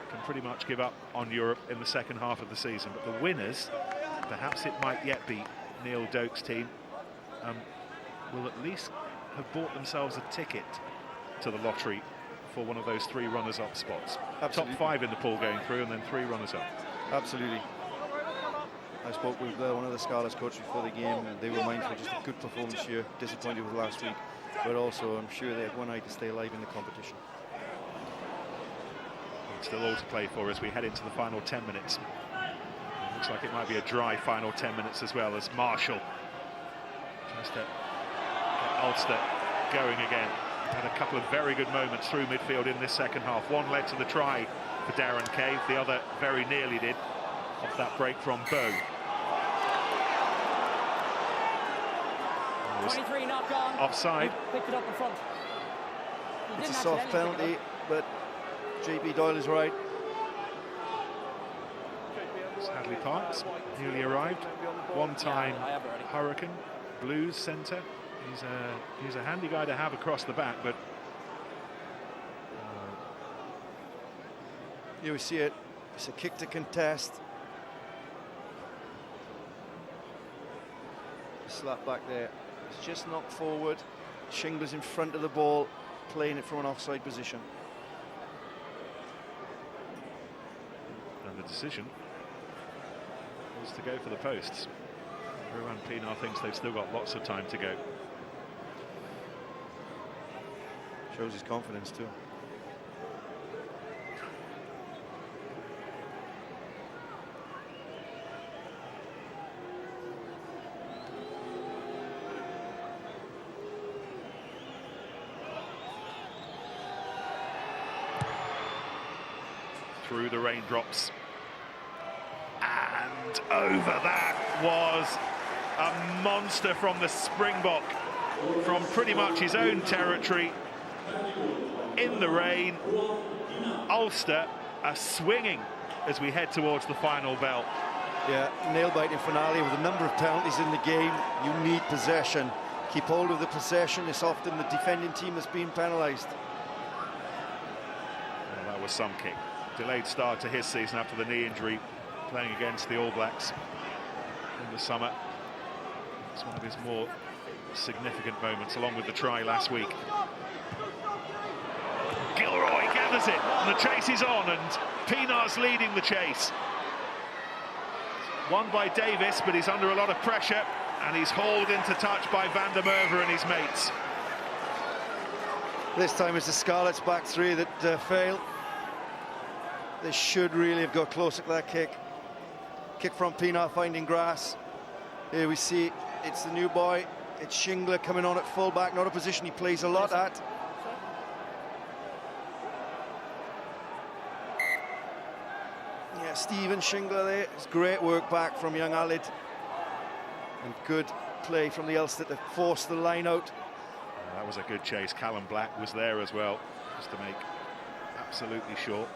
can pretty much give up on Europe in the second half of the season, but the winners, perhaps it might yet be Neil Doak's team, will at least have bought themselves a ticket to the lottery for one of those 3 runners-up spots. Absolutely. Top 5 in the pool going through, and then 3 runners-up. Absolutely. I spoke with one of the Scarlets coaches before the game, and they were mindful just a good performance here, disappointed with last week, but also I'm sure they have one eye to stay alive in the competition. Still all to play for as we head into the final 10 minutes. It looks like it might be a dry final 10 minutes as well, as Marshall tries to get Ulster going again. Had a couple of very good moments through midfield in this second half. One led to the try for Darren Cave, the other very nearly did, off that break from Bow. 23 not gone. Offside. He picked it up in front. It's a soft penalty, but JB Doyle is right. Hadley Parks, newly arrived, one-time Hurricane, Blues centre. He's a handy guy to have across the back, but here we see it. It's a kick to contest. Slap back there. It's just knocked forward. Shingler's in front of the ball, playing it from an offside position. And the decision was to go for the posts. Ruan Pienaar thinks they've still got lots of time to go. Shows his confidence too. Through the raindrops. And over that was a monster from the Springbok, from pretty much his own territory, in the rain. Ulster are swinging as we head towards the final bell. Yeah, nail-biting finale with a number of penalties in the game. You need possession. Keep hold of the possession. It's often the defending team that's being penalised. Well, that was some kick. Delayed start to his season after the knee injury, playing against the All Blacks. the summer. It's one of his more significant moments, along with the try last week. Gilroy gathers it, and the chase is on, and Pienaar's leading the chase. Won by Davis, but he's under a lot of pressure, and he's hauled into touch by Van der Merwe and his mates. This time it's the Scarlets back three that fail. They should really have got closer to that kick. Kick from Pienaar finding grass. Here we see it's the new boy. It's Shingler coming on at full-back, not a position he plays a lot at. Yeah, Stephen Shingler there. It's great work back from young Alid. And good play from the Ulster to force the line out. That was a good chase. Callum Black was there as well, just to make absolutely sure.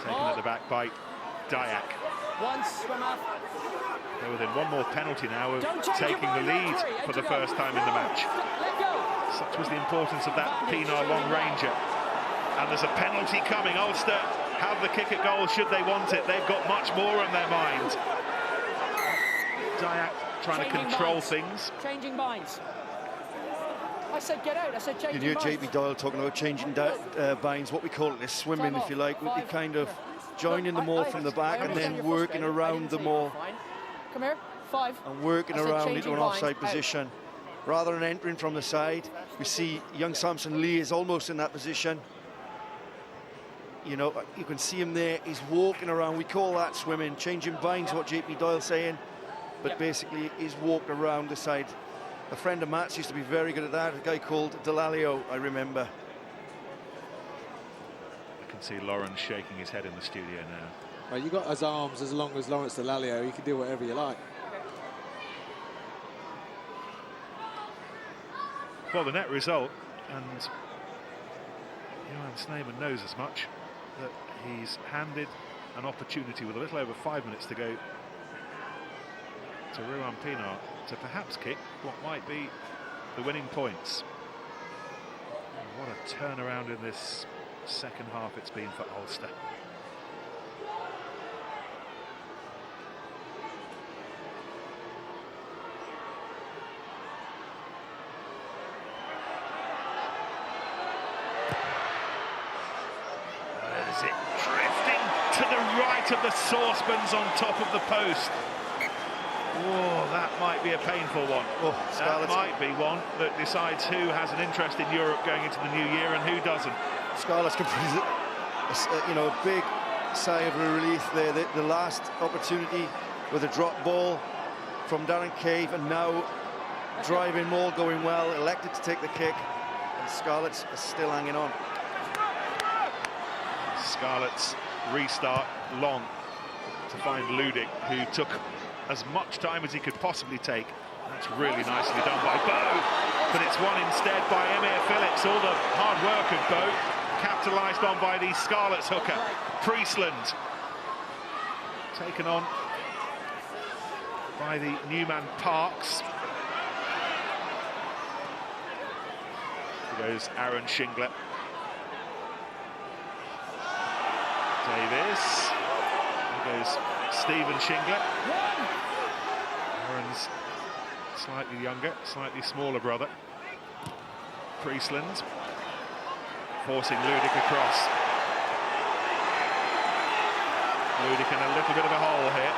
Taken at the back by Dyack. They're within one more penalty now of taking the lead for the first time in the match. Such was the importance of that Pienaar long ranger. And there's a penalty coming. Ulster have the kick at goal should they want it. They've got much more on their mind. Dyack trying to control things. Changing binds. I said get out. I said changing binds. You hear JP Doyle talking about changing binds, what we call it is swimming, if you like, with the kind of joining the maul from the back and then working around the maul. Come here, 5. And working around into an offside position. Rather than entering from the side, we see young Samson Lee is almost in that position. You know, you can see him there, he's walking around, we call that swimming. Changing binds, what JP Doyle's saying, but basically he's walked around the side. A friend of Matt's used to be very good at that, a guy called Delalio, I remember. I can see Lawrence shaking his head in the studio now. Well, you got his arms as long as Lawrence Delalio, you can do whatever you like. Well, the net result, and Johan Sneeman knows as much, that he's handed an opportunity with a little over 5 minutes to go to Ruan Pienaar to perhaps kick what might be the winning points. And what a turnaround in this second half it's been for Ulster. To the right of the saucepans on top of the post. Oh, that might be a painful one. Oh, that might be one that decides who has an interest in Europe going into the new year and who doesn't. Scarlets can put you know, a big sigh of relief there. The last opportunity with a drop ball from Darren Cave, and now driving maul going well, elected to take the kick, and Scarlets are still hanging on. Scarlets restart long to find Ludik, who took as much time as he could possibly take. That's really nicely done by Bow, but it's won instead by Emir Phillips. All the hard work of Bow capitalised on by the Scarlets hooker, Priestland. Taken on by the new man Parks. Here goes Aaron Shingler. Davis. There goes Stephen Shingler. Aaron's slightly younger, slightly smaller brother. Priestland forcing Ludik across. Ludik in a little bit of a hole here.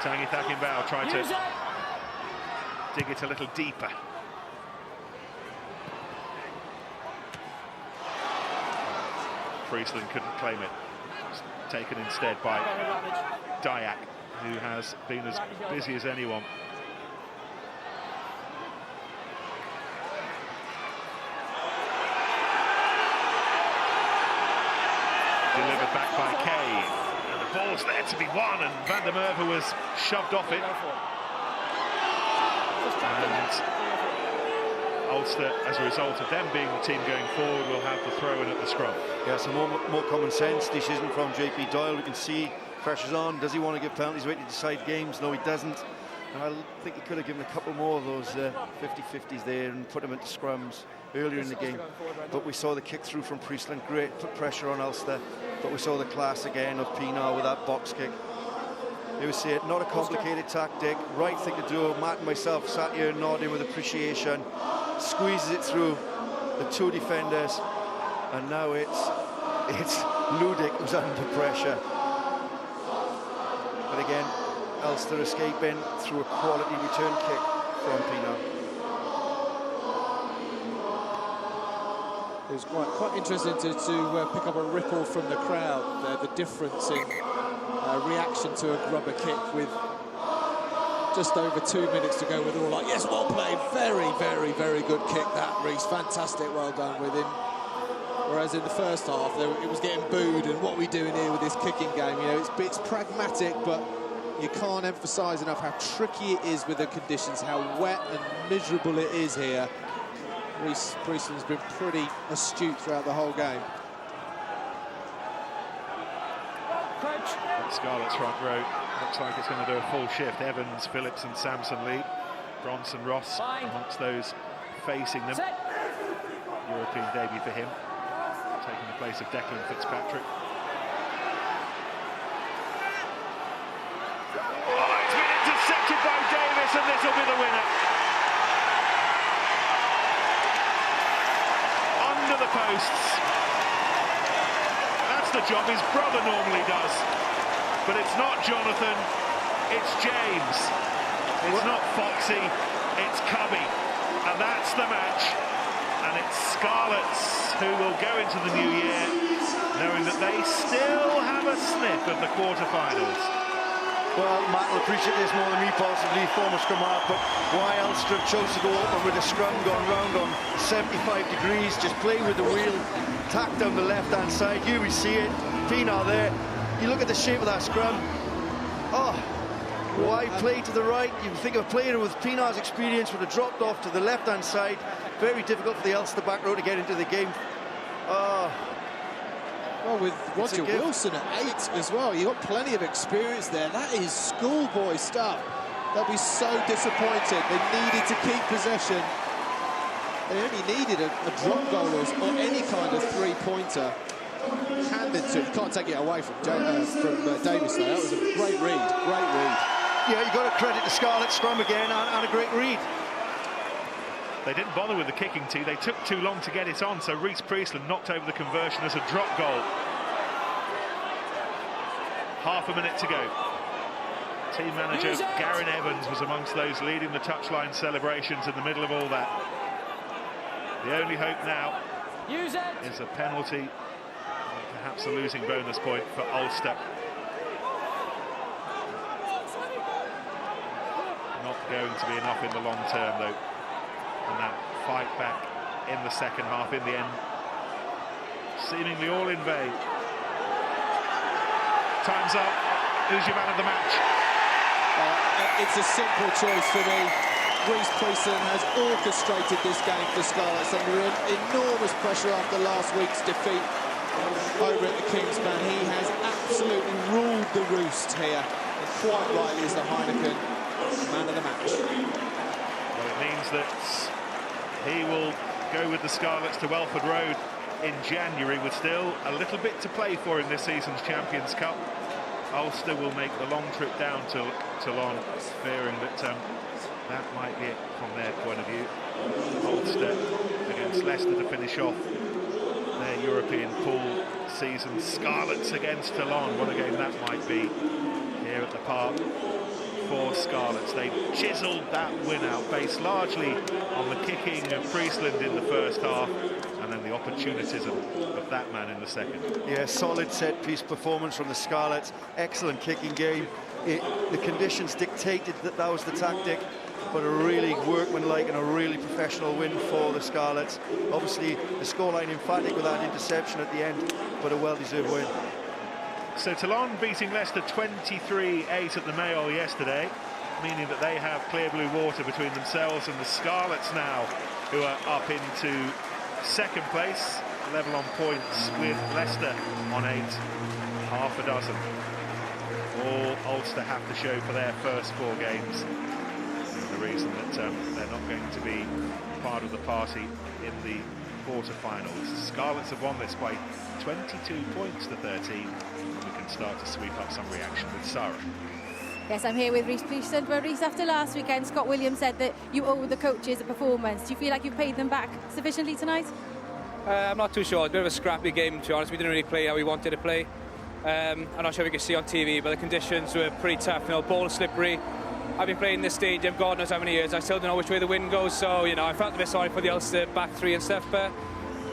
Tangi Thakinbao tried to dig it a little deeper. Priestland couldn't claim it. It's taken instead by Dyack, who has been as busy as anyone. Delivered back by Cave. And the ball's there to be won, and Van der Merwe was shoved off it. And Ulster, as a result of them being the team going forward, will have the throw-in at the scrum. Yeah, some more common sense decision from JP Doyle. We can see pressure's on. Does he want to give penalties away to decide games? No, he doesn't. And I think he could have given a couple more of those 50-50s there and put them into scrums earlier in the game. But we saw the kick through from Priestland, great, put pressure on Ulster. But we saw the class again of Pienaar with that box kick. You would see it, not a complicated tactic, right thing to do. Matt and myself sat here nodding with appreciation, squeezes it through the two defenders, and now it's Ludik who's under pressure. But again, Ulster escaping through a quality return kick from Pienaar. It was quite interesting to pick up a ripple from the crowd, the difference in reaction to a grubber kick with just over 2 minutes to go. With all like, yes, well played, very good kick that, Reece, fantastic, well done with him. Whereas in the first half, it was getting booed, and what are we doing here with this kicking game? You know, it's pragmatic, but you can't emphasise enough how tricky it is with the conditions, how wet and miserable it is here. Reece Priestland's been pretty astute throughout the whole game. Scarlets front row looks like it's going to do a full shift. Evans, Phillips and Samson lead. Bronson Ross amongst those facing them. European debut for him, taking the place of Declan Fitzpatrick. Oh, it's been intercepted by Davis, and this will be the winner. Under the posts. That's the job his brother normally does. But it's not Jonathan, it's James. It's not Foxy, it's Cubby. And that's the match. And it's Scarlets who will go into the new year knowing that they still have a sniff of the quarterfinals. Well, Matt will appreciate this more than me possibly, former scrum half, but why Ulster have chose to go open with a scrum gone round on 75 degrees, just play with the wheel, tack down the left-hand side. Here we see it, Pienaar there. You look at the shape of that scrum. Oh, why play to the right? You think of a player with Pienaar's experience would have dropped off to the left-hand side. Very difficult for the Ulster back row to get into the game. Oh. Well, with Roger Wilson at 8 as well, you've got plenty of experience there. That is schoolboy stuff. They'll be so disappointed. They needed to keep possession. They only needed a drop goal or any kind of three-pointer. Handed to, you can't take it away from Davis though. That was a great read, Yeah, you got to credit the Scarlet scrum again and a great read. They didn't bother with the kicking tee, they took too long to get it on, so Reece Priestland knocked over the conversion as a drop goal. Half a minute to go. Team manager Garen Evans was amongst those leading the touchline celebrations in the middle of all that. The only hope now is a penalty. Perhaps a losing bonus point for Ulster. Not going to be enough in the long term, though. And that fight back in the second half, in the end, seemingly all in vain. Time's up. Who's your man of the match? It's a simple choice for me. Reece Priestland has orchestrated this game for Scarlets under enormous pressure after last week's defeat over at the Kingspan. He has absolutely ruled the roost here, and quite rightly is the Heineken man of the match. Well, it means that he will go with the Scarlets to Welford Road in January, with still a little bit to play for in this season's Champions Cup. Ulster will make the long trip down to Toulon, fearing that that might be it from their point of view. Ulster against Leicester to finish off their European pool season. Scarlets against Toulon, what a game that might be here at the park for Scarlets. They chiselled that win out based largely on the kicking of Priestland in the first half and then the opportunism of that man in the second. Yeah, solid set-piece performance from the Scarlets, excellent kicking game. The conditions dictated that was the tactic, but a really workmanlike and a really professional win for the Scarlets. Obviously, the scoreline emphatic with that interception at the end, but a well-deserved win. So Toulon beating Leicester 23-8 at the Mayol yesterday, meaning that they have clear blue water between themselves and the Scarlets now, who are up into second place, level on points with Leicester on 8, half a dozen. All Ulster have to show for their first 4 games reason that they're not going to be part of the party in the quarter-finals. Scarlets have won this by 22 points to 13, and we can start to sweep up some reaction with Sarah. Yes, I'm here with Rhys Priestland. But Rhys, after last weekend, Scott Williams said that you owe the coaches a performance. Do you feel like you've paid them back sufficiently tonight? I'm not too sure. It's a bit of a scrappy game, to be honest. We didn't really play how we wanted to play. I'm not sure if you can see on TV, but the conditions were pretty tough. You know, ball slippery. I've been playing this stadium God knows how many years. I still don't know which way the wind goes, so, you know, I felt a bit sorry for the Ulster back three and stuff, but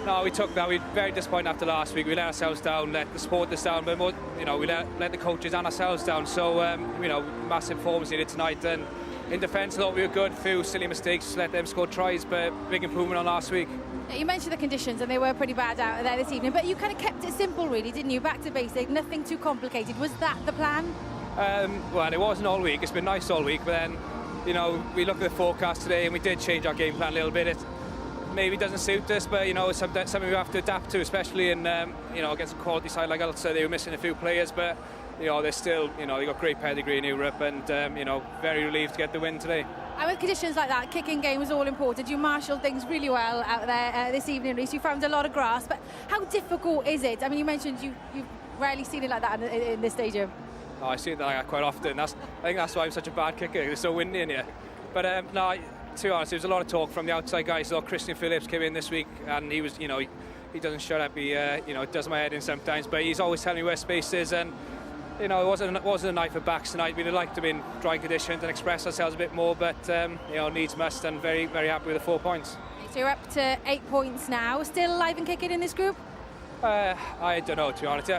no, we took that. We were very disappointed after last week. We let ourselves down, let the supporters down, but more, you know, we let the coaches and ourselves down. So, you know, massive performance needed tonight. And in defence, I thought we were good. A few silly mistakes, just let them score tries, but big improvement on last week. You mentioned the conditions, and they were pretty bad out there this evening, but you kind of kept it simple, really, didn't you? Back to basic, nothing too complicated. Was that the plan? Well, it wasn't all week. It's been nice all week, but then, you know, we looked at the forecast today and we did change our game plan a little bit. It maybe doesn't suit us, but, you know, it's something we have to adapt to, especially in, you know, against a quality side like Ulster. They were missing a few players, but, you know, they're still, you know, they got great pedigree in Europe, and, you know, very relieved to get the win today. And with conditions like that, kicking game was all important. You marshalled things really well out there this evening, Rhys. You found a lot of grass, but how difficult is it? I mean, you mentioned you've rarely seen it like that in this stadium. Oh, I see it like that quite often. I think that's why I'm such a bad kicker. It's so windy in here. But no, to be honest, there was a lot of talk from the outside guys. So Christian Phillips came in this week, and he was, you know, he doesn't shut up. He, you know, does my head in sometimes, but he's always telling me where space is. And, you know, it wasn't a night for backs tonight. We'd have liked to be in dry conditions and express ourselves a bit more, but you know, needs must, and very, very happy with the 4 points. So you're up to 8 points now. Still alive and kicking in this group? I don't know, to be honest.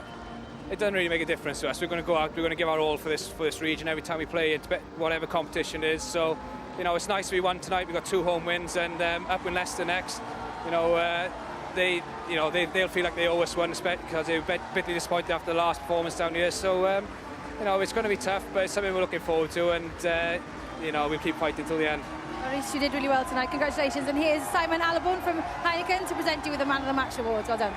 It doesn't really make a difference to us. We're going to go out. We're going to give our all for this region every time we play it, whatever competition is. So, you know, it's nice to be won tonight. We've got 2 home wins, and up in Leicester next. You know, they'll feel like they owe us one, because they were bitterly disappointed after the last performance down here. So, you know, it's going to be tough, but it's something we're looking forward to, and you know, we'll keep fighting till the end. Rhys, you did really well tonight. Congratulations. And here's Simon Alabon from Heineken to present you with the Man of the Match Awards. Well done.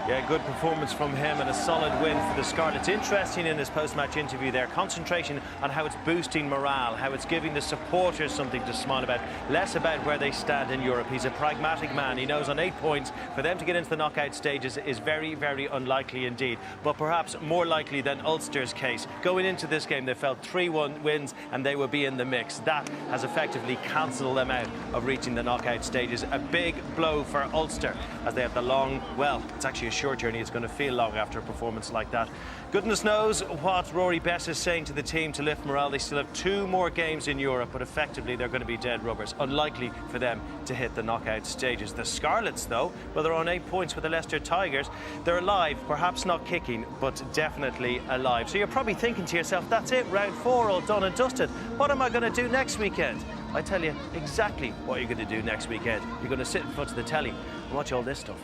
Yeah, good performance from him and a solid win for the Scarlets. Interesting in his post-match interview there, concentration on how it's boosting morale, how it's giving the supporters something to smile about, less about where they stand in Europe. He's a pragmatic man. He knows on 8 points, for them to get into the knockout stages is very, very unlikely indeed, but perhaps more likely than Ulster's case. Going into this game, they felt 3-1 wins and they would be in the mix. That has effectively cancelled them out of reaching the knockout stages. A big blow for Ulster, as they have the long, well, it's actually a short journey. It's going to feel long after a performance like that. Goodness knows what Rory Best is saying to the team to lift morale. They still have 2 more games in Europe, but effectively they're going to be dead rubbers. Unlikely for them to hit the knockout stages. The Scarlets, though, well, they're on 8 points with the Leicester Tigers. They're alive, perhaps not kicking, but definitely alive. So you're probably thinking to yourself, that's it, round 4 all done and dusted. What am I going to do next weekend? I tell you exactly what you're going to do next weekend. You're going to sit in front of the telly and watch all this stuff.